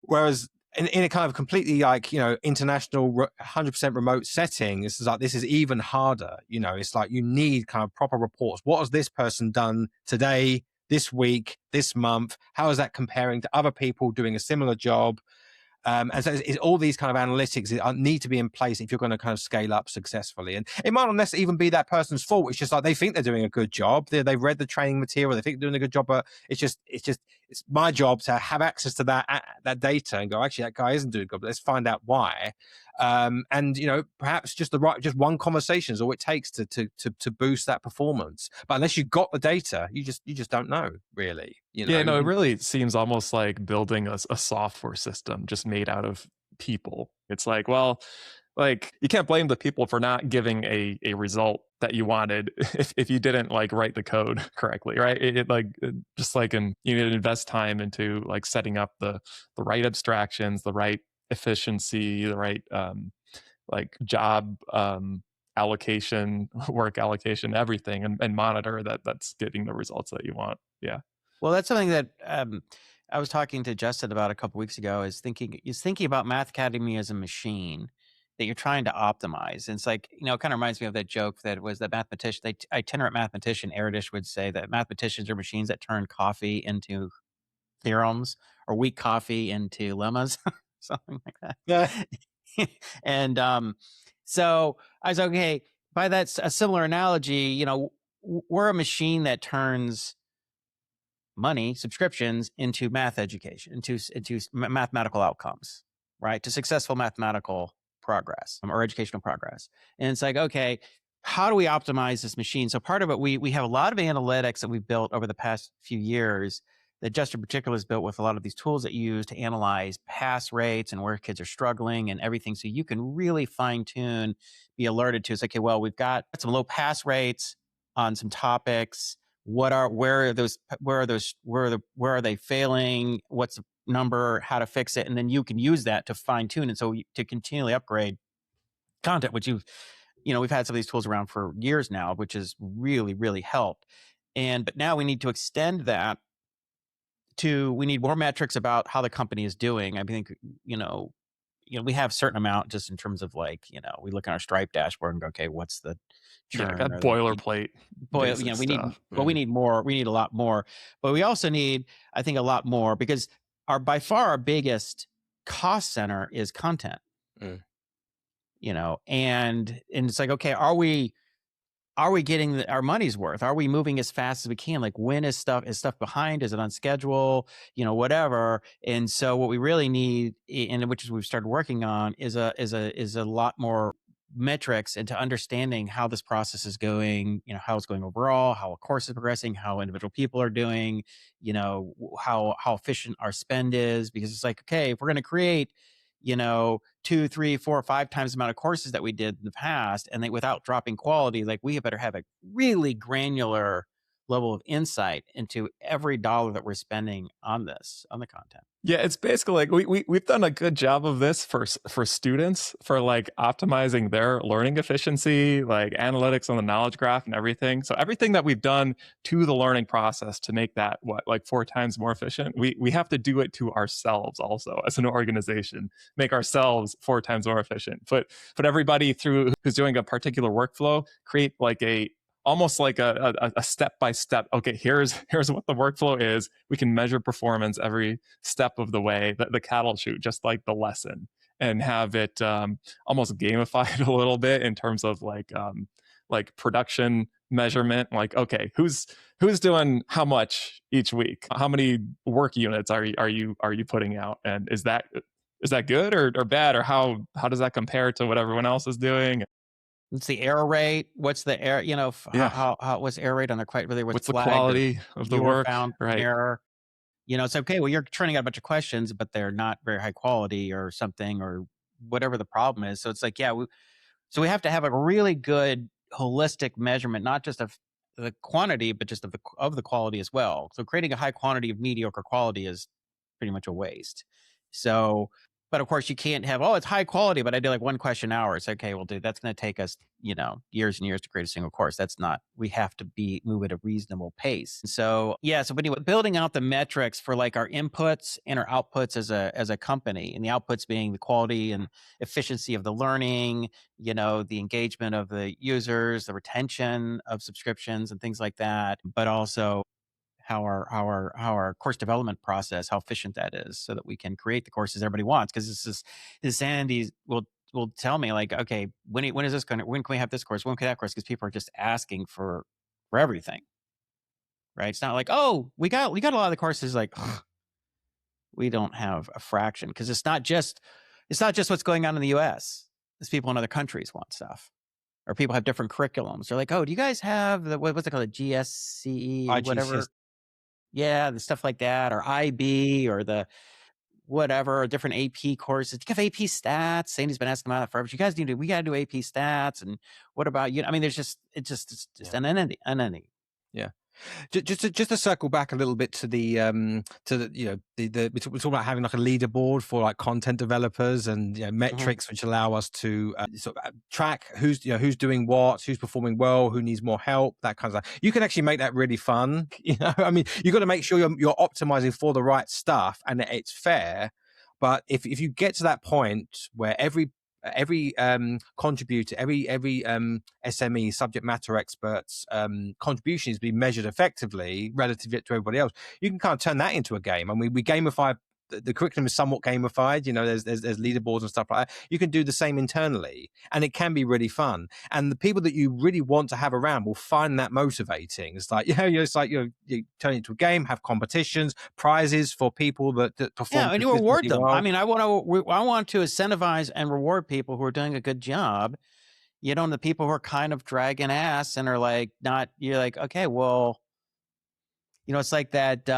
Whereas in a kind of completely like, international 100% remote setting, this is even harder. It's like you need kind of proper reports. What has this person done today, this week, this month? How is that comparing to other people doing a similar job? And so it's all these kind of analytics need to be in place if you're going to kind of scale up successfully. And it might not necessarily even be that person's fault. It's just like they think they're doing a good job. They've read the training material. They think they're doing a good job. But it's my job to have access to that data and go, actually, that guy isn't doing good. But let's find out why. And perhaps just one conversation is all it takes to boost that performance. But unless you've got the data, you just don't know, really. Yeah, no, it really seems almost like building a software system just made out of people. It's like, well, like you can't blame the people for not giving a result that you wanted if you didn't like write the code correctly, right? Just like you need to invest time into like setting up the right abstractions, the right efficiency, the right like job allocation, work allocation, everything, and monitor that's getting the results that you want. Yeah. Well, that's something that I was talking to Justin about a couple weeks ago. Is thinking about Math Academy as a machine that you're trying to optimize. And it's like, it kind of reminds me of that joke that was that itinerant mathematician Erdish would say that mathematicians are machines that turn coffee into theorems, or weak coffee into lemmas, something like that. Yeah. And so I was like, okay, by that a similar analogy, we're a machine that turns money, subscriptions, into math education, into mathematical outcomes, right? To successful mathematical progress, or educational progress. And it's like, okay, how do we optimize this machine? So part of it, we have a lot of analytics that we've built over the past few years, that Justin in particular has built with a lot of these tools that you use to analyze pass rates and where kids are struggling and everything. So you can really fine tune, be alerted to, it's like, okay, well, we've got some low pass rates on some topics. Where are they failing? What's the number? How to fix it? And then you can use that to fine tune. And so to continually upgrade content, which we've had some of these tools around for years now, which has really, really helped. But now we need to extend that we need more metrics about how the company is doing. I think, we have a certain amount just in terms of like, we look at our Stripe dashboard and go, okay, what's the churn? Yeah, that boilerplate. We need more. We need a lot more. But we also need, I think, a lot more, because by far our biggest cost center is content. And it's like, okay, are we are we getting our money's worth? Are we moving as fast as we can? Like, when is stuff behind? Is it on schedule? Whatever. And so what we really need, and which is we've started working on, is a lot more metrics into understanding how this process is going, how it's going overall, how a course is progressing, how individual people are doing, how efficient our spend is. Because it's like, okay, if we're going to create, 2, 3, 4, 5 times the amount of courses that we did in the past, and without dropping quality, like, we better have a really granular level of insight into every dollar that we're spending on the content. Yeah, it's basically like we've done a good job of this for students, for like optimizing their learning efficiency, like analytics on the knowledge graph and everything. So everything that we've done to the learning process to make that like 4 times more efficient, we have to do it to ourselves also as an organization, make ourselves 4 times more efficient. Put everybody through who's doing a particular workflow, create like almost like a step-by-step, okay, here's what the workflow is. We can measure performance every step of the way, the cattle chute, just like the lesson, and have it almost gamified a little bit in terms of like production measurement. Like, okay, who's doing how much each week? How many work units are you putting out? And is that good or bad, or how does that compare to what everyone else is doing? What's the error rate? What's the error? Yeah. How what's error rate on there? Quite really, what's What's the flagged as quality of the viewer work? found an Right. error? It's okay. Well, you're turning out a bunch of questions, but they're not very high quality or something, or whatever the problem is. So it's like, yeah, so we have to have a really good holistic measurement, not just of the quantity, but just of the quality as well. So creating a high quantity of mediocre quality is pretty much a waste. So, but of course you can't have, it's high quality, but I do like 1 question an hour. It's okay. Well, dude, that's going to take us, years and years to create a single course. That's not, we have to move at a reasonable pace. So yeah. So anyway, building out the metrics for like our inputs and our outputs as a company, and the outputs being the quality and efficiency of the learning, the engagement of the users, the retention of subscriptions and things like that, but also how our course development process, how efficient that is, so that we can create the courses everybody wants. Because this Andy will tell me, like, okay, when is this going to, when can we have this course? When can that course? Because people are just asking for everything, right? It's not like, oh, we got a lot of the courses, like, we don't have a fraction, because it's not just what's going on in the US. It's people in other countries want stuff, or people have different curriculums. They're like, oh, do you guys have the what's it called, the GSCE or whatever? Yeah, the stuff like that, or IB, or the whatever, or different AP courses. Do you have AP stats? Sandy's been asking about that forever. You guys we got to do AP stats. And what about you? I mean, it's just an entity. Yeah. Just to circle back a little bit to the we're talking about having like a leaderboard for like content developers, and metrics which allow us to sort of track who's doing what, who's performing well, who needs more help, that kind of stuff. You can actually make that really fun. I mean, you got to make sure you're optimizing for the right stuff and that it's fair. But if you get to that point where every contributor, every SME, subject matter experts contribution is being measured effectively relative to everybody else, you can kind of turn that into a game. I mean, we gamify the curriculum, is somewhat gamified. There's leaderboards and stuff like that. You can do the same internally, and it can be really fun. And the people that you really want to have around will find that motivating. It's like it's like you turn it into a game, have competitions, prizes for people that perform. Yeah, and you reward them. Well. I mean, I want to incentivize and reward people who are doing a good job. And the people who are kind of dragging ass and are like not. You're like, okay, well, it's like that.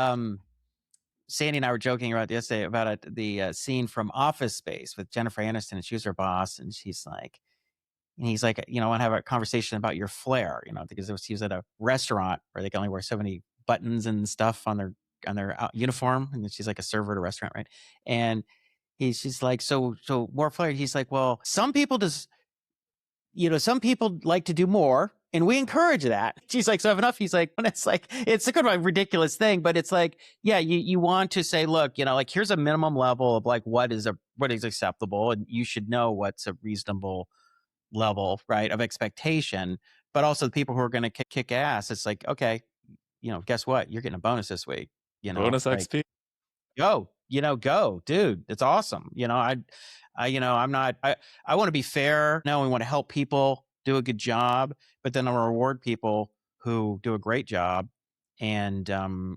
Sandy and I were joking about yesterday about the scene from Office Space with Jennifer Aniston, and she was her boss, and he's like, I want to have a conversation about your flair, because she was at a restaurant where they can only wear so many buttons and stuff on their uniform, and she's like a server at a restaurant, right? And she's like, so more flair. He's like, well, some people like to do more, and we encourage that. She's like, so have enough. He's like, and it's like, it's a kind of a ridiculous thing, but it's like, yeah, you want to say, look, like, here's a minimum level of like, what is acceptable, and you should know what's a reasonable level, right, of expectation. But also the people who are going to kick ass, it's like, okay, guess what? You're getting a bonus this week, Bonus like, XP. go, dude. It's awesome. I want to be fair. No, we want to help people do a good job, but then I'll reward people who do a great job, and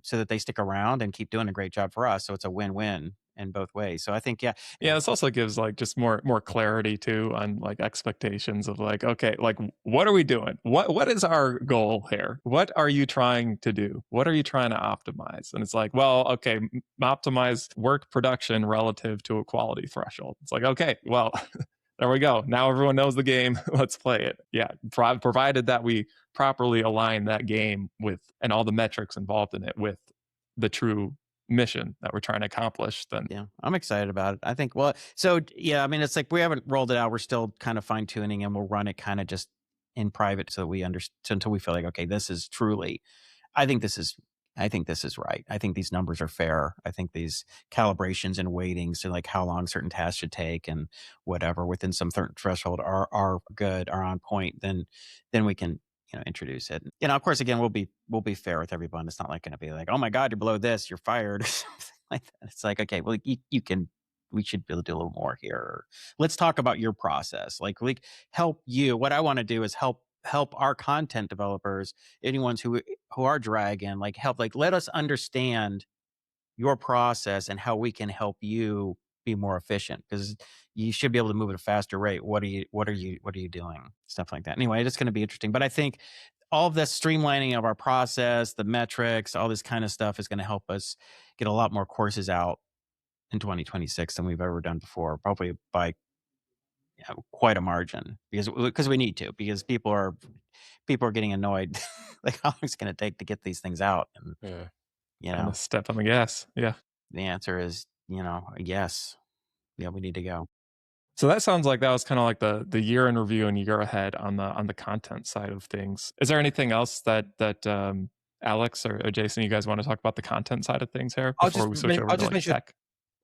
so that they stick around and keep doing a great job for us. So it's a win-win in both ways. So I think, yeah, Yeah, this also gives like just more clarity too on like expectations of like, okay, like what are we doing? What is our goal here? What are you trying to do? What are you trying to optimize? And it's like, well, okay, optimize work production relative to a quality threshold. It's like, okay, well, there we go. Now everyone knows the game. Let's play it. Yeah, provided that we properly align that game with and all the metrics involved in it with the true mission that we're trying to accomplish, then yeah, I'm excited about it. I think, well, so yeah, I mean, it's like we haven't rolled it out. We're still kind of fine tuning, and we'll run it kind of just in private so that we understand, until we feel like, okay, this is truly, I think this is, I think this is right. I think these numbers are fair. I think these calibrations and weightings and like how long certain tasks should take and whatever within some certain threshold are good, are on point. Then we can, introduce it. Of course, again, we'll be fair with everyone. It's not like going to be like, oh my God, you're below this, you're fired, or something like that. It's like, okay, well, you can. We should be able to do a little more here. Let's talk about your process. Like help you. What I want to do is help our content developers, anyone who are dragging, like help, like let us understand your process and how we can help you be more efficient, because you should be able to move at a faster rate. What are you doing? Stuff like that. Anyway, it's going to be interesting. But I think all of this streamlining of our process, the metrics, all this kind of stuff is going to help us get a lot more courses out in 2026 than we've ever done before, probably by quite a margin, because we need to, because people are getting annoyed. Like, how long is it going to take to get these things out? And Yeah. kind of step on the gas. Yeah. the answer is, yes. Yeah, we need to go. So that sounds like that was kind of like the year in review and year ahead on the content side of things. Is there anything else that Alex or Jason, you guys want to talk about the content side of things here before we switch over to like tech?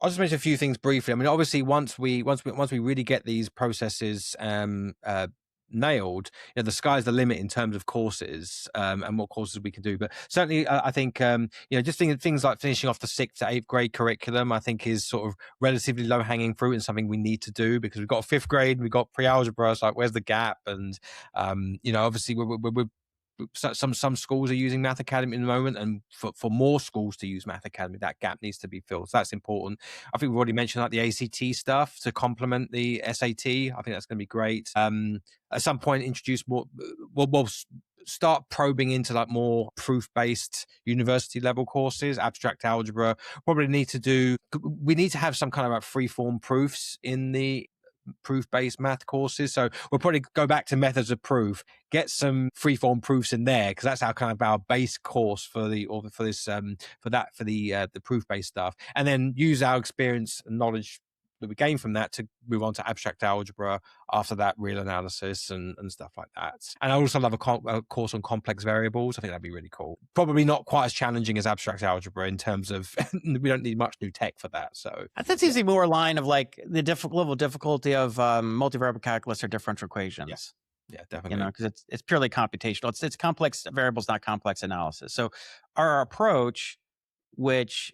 I'll just mention a few things briefly. I mean, obviously, once we really get these processes nailed, the sky's the limit in terms of courses and what courses we can do. But certainly, I think just things like finishing off the 6th to 8th grade curriculum, I think is sort of relatively low hanging fruit and something we need to do, because we've got 5th grade, we've got pre-algebra. It's like, where's the gap? And obviously, we're some schools are using Math Academy at the moment, and for more schools to use Math Academy, that gap needs to be filled. So that's important. I think we've already mentioned like the ACT stuff to complement the SAT. I think that's going to be great. At some point, introduce more. We'll start probing into like more proof-based university level courses. Abstract algebra probably need to we need to have some kind of like free-form proofs in the proof-based math courses. So we'll probably go back to methods of proof, get some free-form proofs in there, because that's our kind of our base course for the proof-based stuff, and then use our experience and knowledge that we gain from that to move on to abstract algebra after that, real analysis and stuff like that. And I also love a course on complex variables. I think that'd be really cool. Probably not quite as challenging as abstract algebra in terms of we don't need much new tech for that. So That seems to be more a line of like the level of difficulty of multivariable calculus or differential equations. Yeah, definitely. Because it's purely computational. It's complex variables, not complex analysis. So our approach, which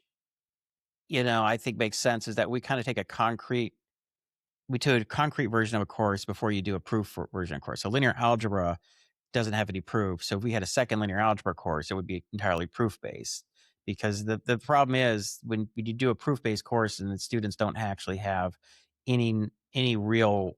I think makes sense, is that we kind of take a concrete version of a course before you do a proof version of course. So linear algebra doesn't have any proof. So if we had a second linear algebra course, it would be entirely proof based. Because the problem is when you do a proof based course and the students don't actually have any real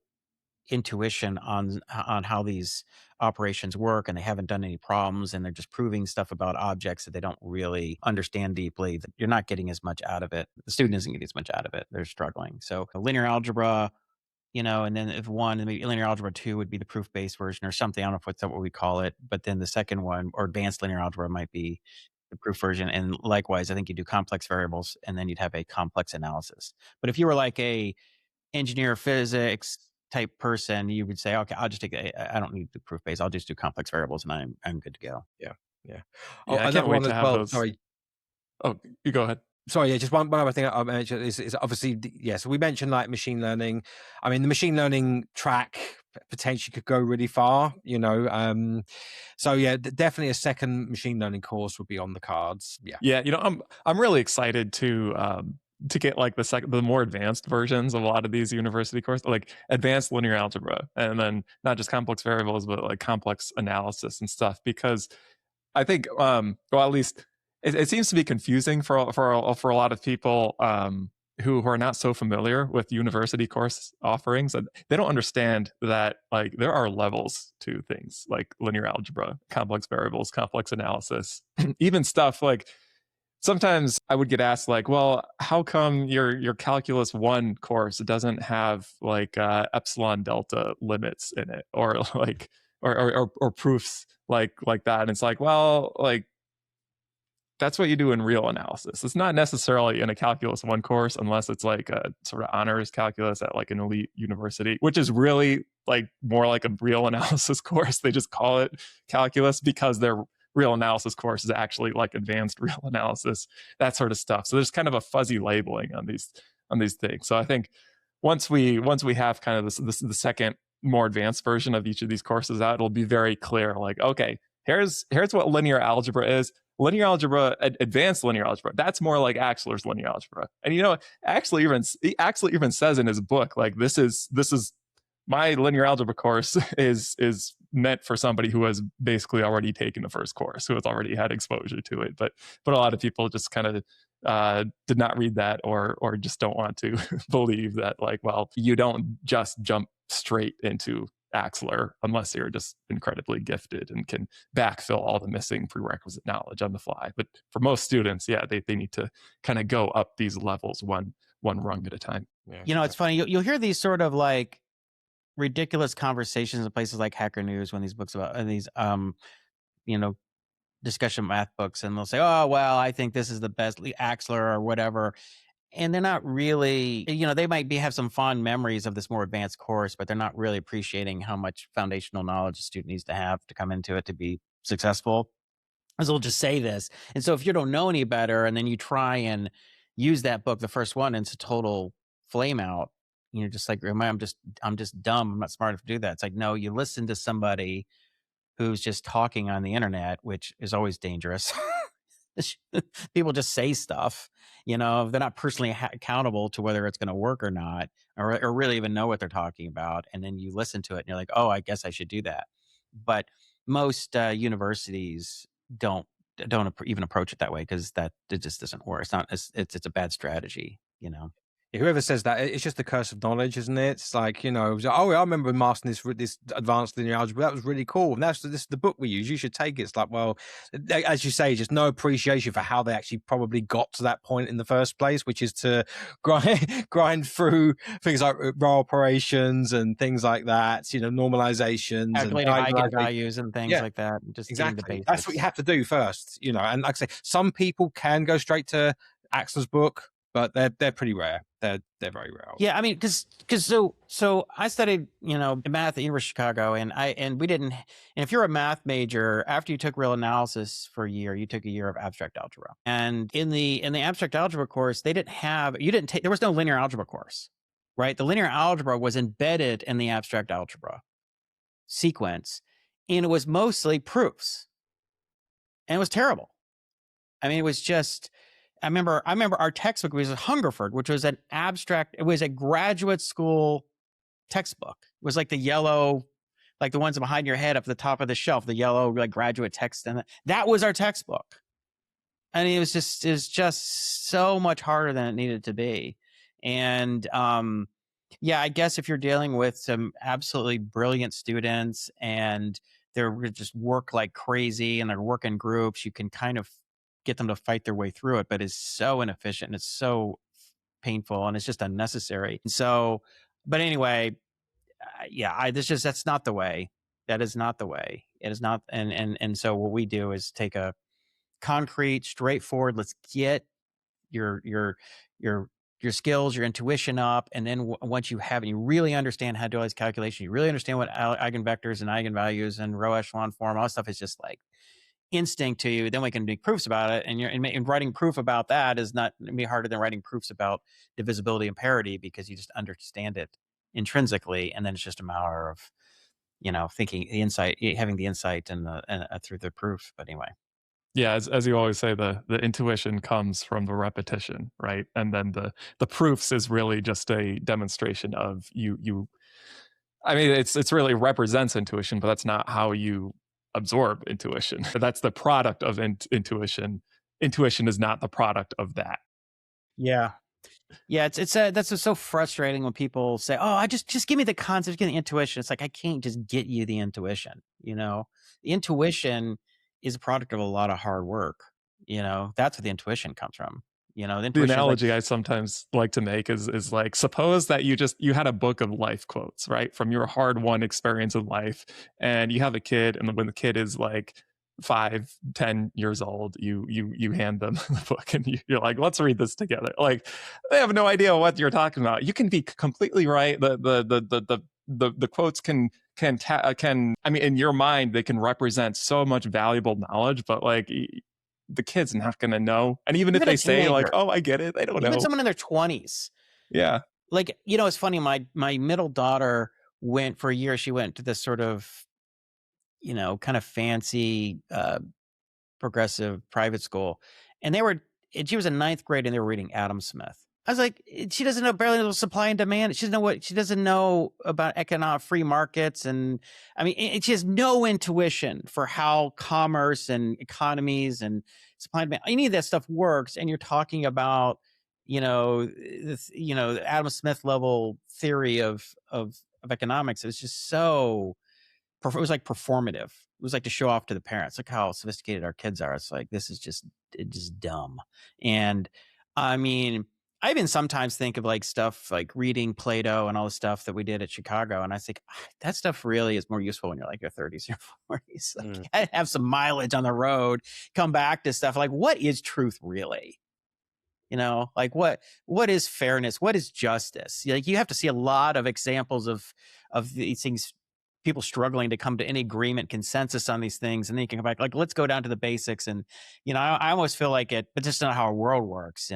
intuition on how these operations work, and they haven't done any problems, and they're just proving stuff about objects that they don't really understand deeply, that you're not getting as much out of it. The student isn't getting as much out of it. They're struggling. So linear algebra, and then if maybe linear algebra 2 would be the proof-based version or something. I don't know if that's what we call it, but then the second one, or advanced linear algebra, might be the proof version. And likewise, I think you do complex variables, and then you'd have a complex analysis. But if you were like a engineer physics type person, you would say, okay, I'll just I don't need the proof base. I'll just do complex variables, and I'm good to go. Yeah. Oh, I can't wait to have those. Sorry. Oh, you go ahead. Sorry, yeah, just one other thing I mentioned is obviously, so we mentioned like machine learning. I mean, the machine learning track potentially could go really far, so yeah, definitely a second machine learning course would be on the cards. Yeah. I'm really excited to to get like the more advanced versions of a lot of these university courses, like advanced linear algebra, and then not just complex variables, but like complex analysis and stuff. Because I think, well, at least it seems to be confusing for a lot of people who are not so familiar with university course offerings. And they don't understand that like there are levels to things like linear algebra, complex variables, complex analysis, even stuff like sometimes I would get asked like, well, how come your calculus 1 course doesn't have like epsilon delta limits in it, or like or proofs like that? And it's like, well, like that's what you do in real analysis. It's not necessarily in a calculus 1 course unless it's like a sort of honors calculus at like an elite university, which is really like more like a real analysis course. They just call it calculus because their real analysis course is actually like advanced real analysis, that sort of stuff. So there's kind of a fuzzy labeling on these things. So I think once we have kind of the second more advanced version of each of these courses out, it'll be very clear like, okay, here's what linear algebra is. Linear algebra, advanced linear algebra, that's more like Axler's linear algebra. And he actually even says in his book, like, this is my linear algebra course is meant for somebody who has basically already taken the first course, who has already had exposure to it. But a lot of people just kind of did not read that, or just don't want to believe that, like, well, you don't just jump straight into Axler unless you're just incredibly gifted and can backfill all the missing prerequisite knowledge on the fly. But for most students, yeah, they need to kind of go up these levels one rung at a time. Yeah. It's funny. You'll hear these sort of like ridiculous conversations in places like Hacker News when these books about these discussion math books, and they'll say, oh well, I think this is the best Axler or whatever. And they're not really, they might have some fond memories of this more advanced course, but they're not really appreciating how much foundational knowledge a student needs to have to come into it to be successful. As they'll just say this. And so if you don't know any better and then you try and use that book, the first one, and it's a total flame out, just like, I'm just dumb. I'm not smart enough to do that. It's like, no, you listen to somebody who's just talking on the internet, which is always dangerous. People just say stuff, they're not personally accountable to whether it's going to work or not, or really even know what they're talking about. And then you listen to it and you're like, oh, I guess I should do that. But most universities don't even approach it that way, because it just doesn't work. It's not, it's a bad strategy. Whoever says that, it's just the curse of knowledge, isn't it? It's like, oh, I remember mastering this advanced linear algebra. That was really cool. And this is the book we use. You should take it. It's like, well, as you say, just no appreciation for how they actually probably got to that point in the first place, which is to grind through things like row operations and things like that, normalizations, calculating eigenvalues and things like that. Just exactly. That's what you have to do first, and like I say, some people can go straight to Axler's book, but they're pretty rare. They're very rare. Yeah, I mean, because so I studied math at the University of Chicago, and we didn't. And if you're a math major, after you took real analysis for a year, you took a year of abstract algebra. And in the abstract algebra course, there was no linear algebra course, right? The linear algebra was embedded in the abstract algebra sequence, and it was mostly proofs, and it was terrible. I mean, it was just. I remember our textbook was Hungerford, which was it was a graduate school textbook. It was like the yellow, like the ones behind your head up at the top of the shelf, the yellow like graduate text. And that was our textbook. And it was just so much harder than it needed to be. And I guess if you're dealing with some absolutely brilliant students and they're just work like crazy and they're working groups, you can kind of get them to fight their way through it, but it's so inefficient and it's so painful and it's just unnecessary. And so, but anyway, that's not the way. That is not the way. It is not. And so what we do is take a concrete, straightforward, let's get your skills, your intuition up. And then once you have it, you really understand how to do all these calculations, you really understand what eigenvectors and eigenvalues and row echelon form, all that stuff is just like instinct to you, then we can make proofs about it. And writing proof about that is not going to be harder than writing proofs about divisibility and parity, because you just understand it intrinsically, and then it's just a matter of thinking the insight, having the insight and through the proof. But anyway, Yeah, as you always say, the intuition comes from the repetition, right? And then the proofs is really just a demonstration of you. I mean, it's really represents intuition, but that's not how you absorb intuition. That's the product of intuition. Intuition is not the product of that. Yeah. Yeah, it's that's what's so frustrating when people say, "Oh, I just give me the concept, give me the intuition." It's like I can't just get you the intuition. The intuition is a product of a lot of hard work. That's where the intuition comes from. The The intuition is like, analogy I sometimes like to make is like, suppose that you had a book of life quotes, right, from your hard won experience in life, and you have a kid, and when the kid is like 5, 10 years old, you hand them the book, and you're like, let's read this together. Like, they have no idea what you're talking about. You can be completely right. The quotes can, I mean, in your mind they can represent so much valuable knowledge, but like, the kid's not going to know. And even if even a they say like, teenager, "Oh, I get it," they don't even know. someone in their 20s. Yeah. Like, it's funny, my middle daughter went for a year, she went to this sort of, kind of fancy progressive private school, and she was in ninth grade and they were reading Adam Smith. I was like, she doesn't know, barely know supply and demand. She doesn't know about economic free markets. And I mean, she has no intuition for how commerce and economies and supply and demand, any of that stuff works. And you're talking about, Adam Smith level theory of economics. It was just so, it was like performative. It was like to show off to the parents, like how sophisticated our kids are. It's like, this is just dumb. And I mean, I even sometimes think of like stuff like reading Plato and all the stuff that we did at Chicago. And I think that stuff really is more useful when you're like your 30s, your 40s. Like, you gotta have some mileage on the road, come back to stuff like, what is truth really? Like what is fairness? What is justice? Like, you have to see a lot of examples of these things, people struggling to come to any agreement, consensus on these things, and then you can come back, like, let's go down to the basics. And I almost feel like it, but just not how our world works.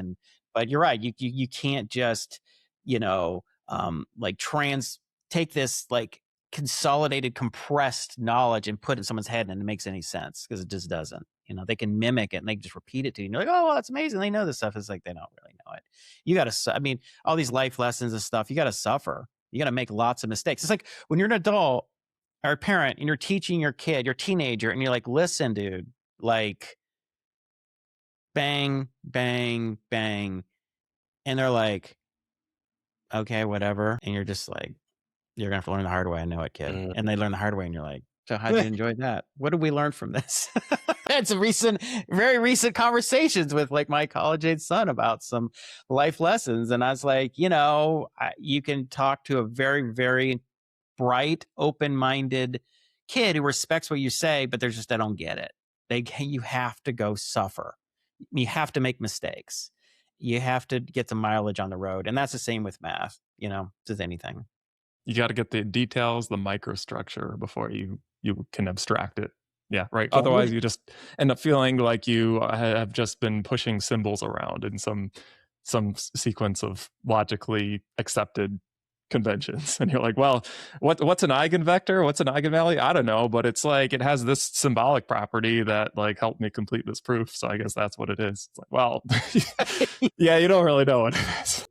But you're right, you can't just like take this like consolidated, compressed knowledge and put it in someone's head, and it makes any sense, because it just doesn't. They can mimic it and they can just repeat it to you. And you're like, oh, well, that's amazing. They know this stuff. It's like, they don't really know it. You got to, I mean, all these life lessons and stuff, you got to suffer. You got to make lots of mistakes. It's like when you're an adult or a parent and you're teaching your kid, your teenager, and you're like, listen, dude, like, bang, bang, bang. And they're like, okay, whatever. And you're just like, you're going to have to learn the hard way. I know it, kid. And they learn the hard way. And you're like, so how'd you enjoy that? What did we learn from this? It's very recent conversations with like my college age son about some life lessons. And I was like, you can talk to a very, very bright, open-minded kid who respects what you say, but they don't get it. You have to go suffer. You have to make mistakes. You have to get some mileage on the road. And that's the same with math, just anything. You got to get the details, the microstructure before you can abstract it. Yeah, right. Yeah, Otherwise, you just end up feeling like you have just been pushing symbols around in some sequence of logically accepted conventions, and you're like, well, what's an eigenvector? What's an eigenvalue? I don't know, but it's like it has this symbolic property that like helped me complete this proof, so I guess that's what it is. It's like, well, yeah, you don't really know what it is.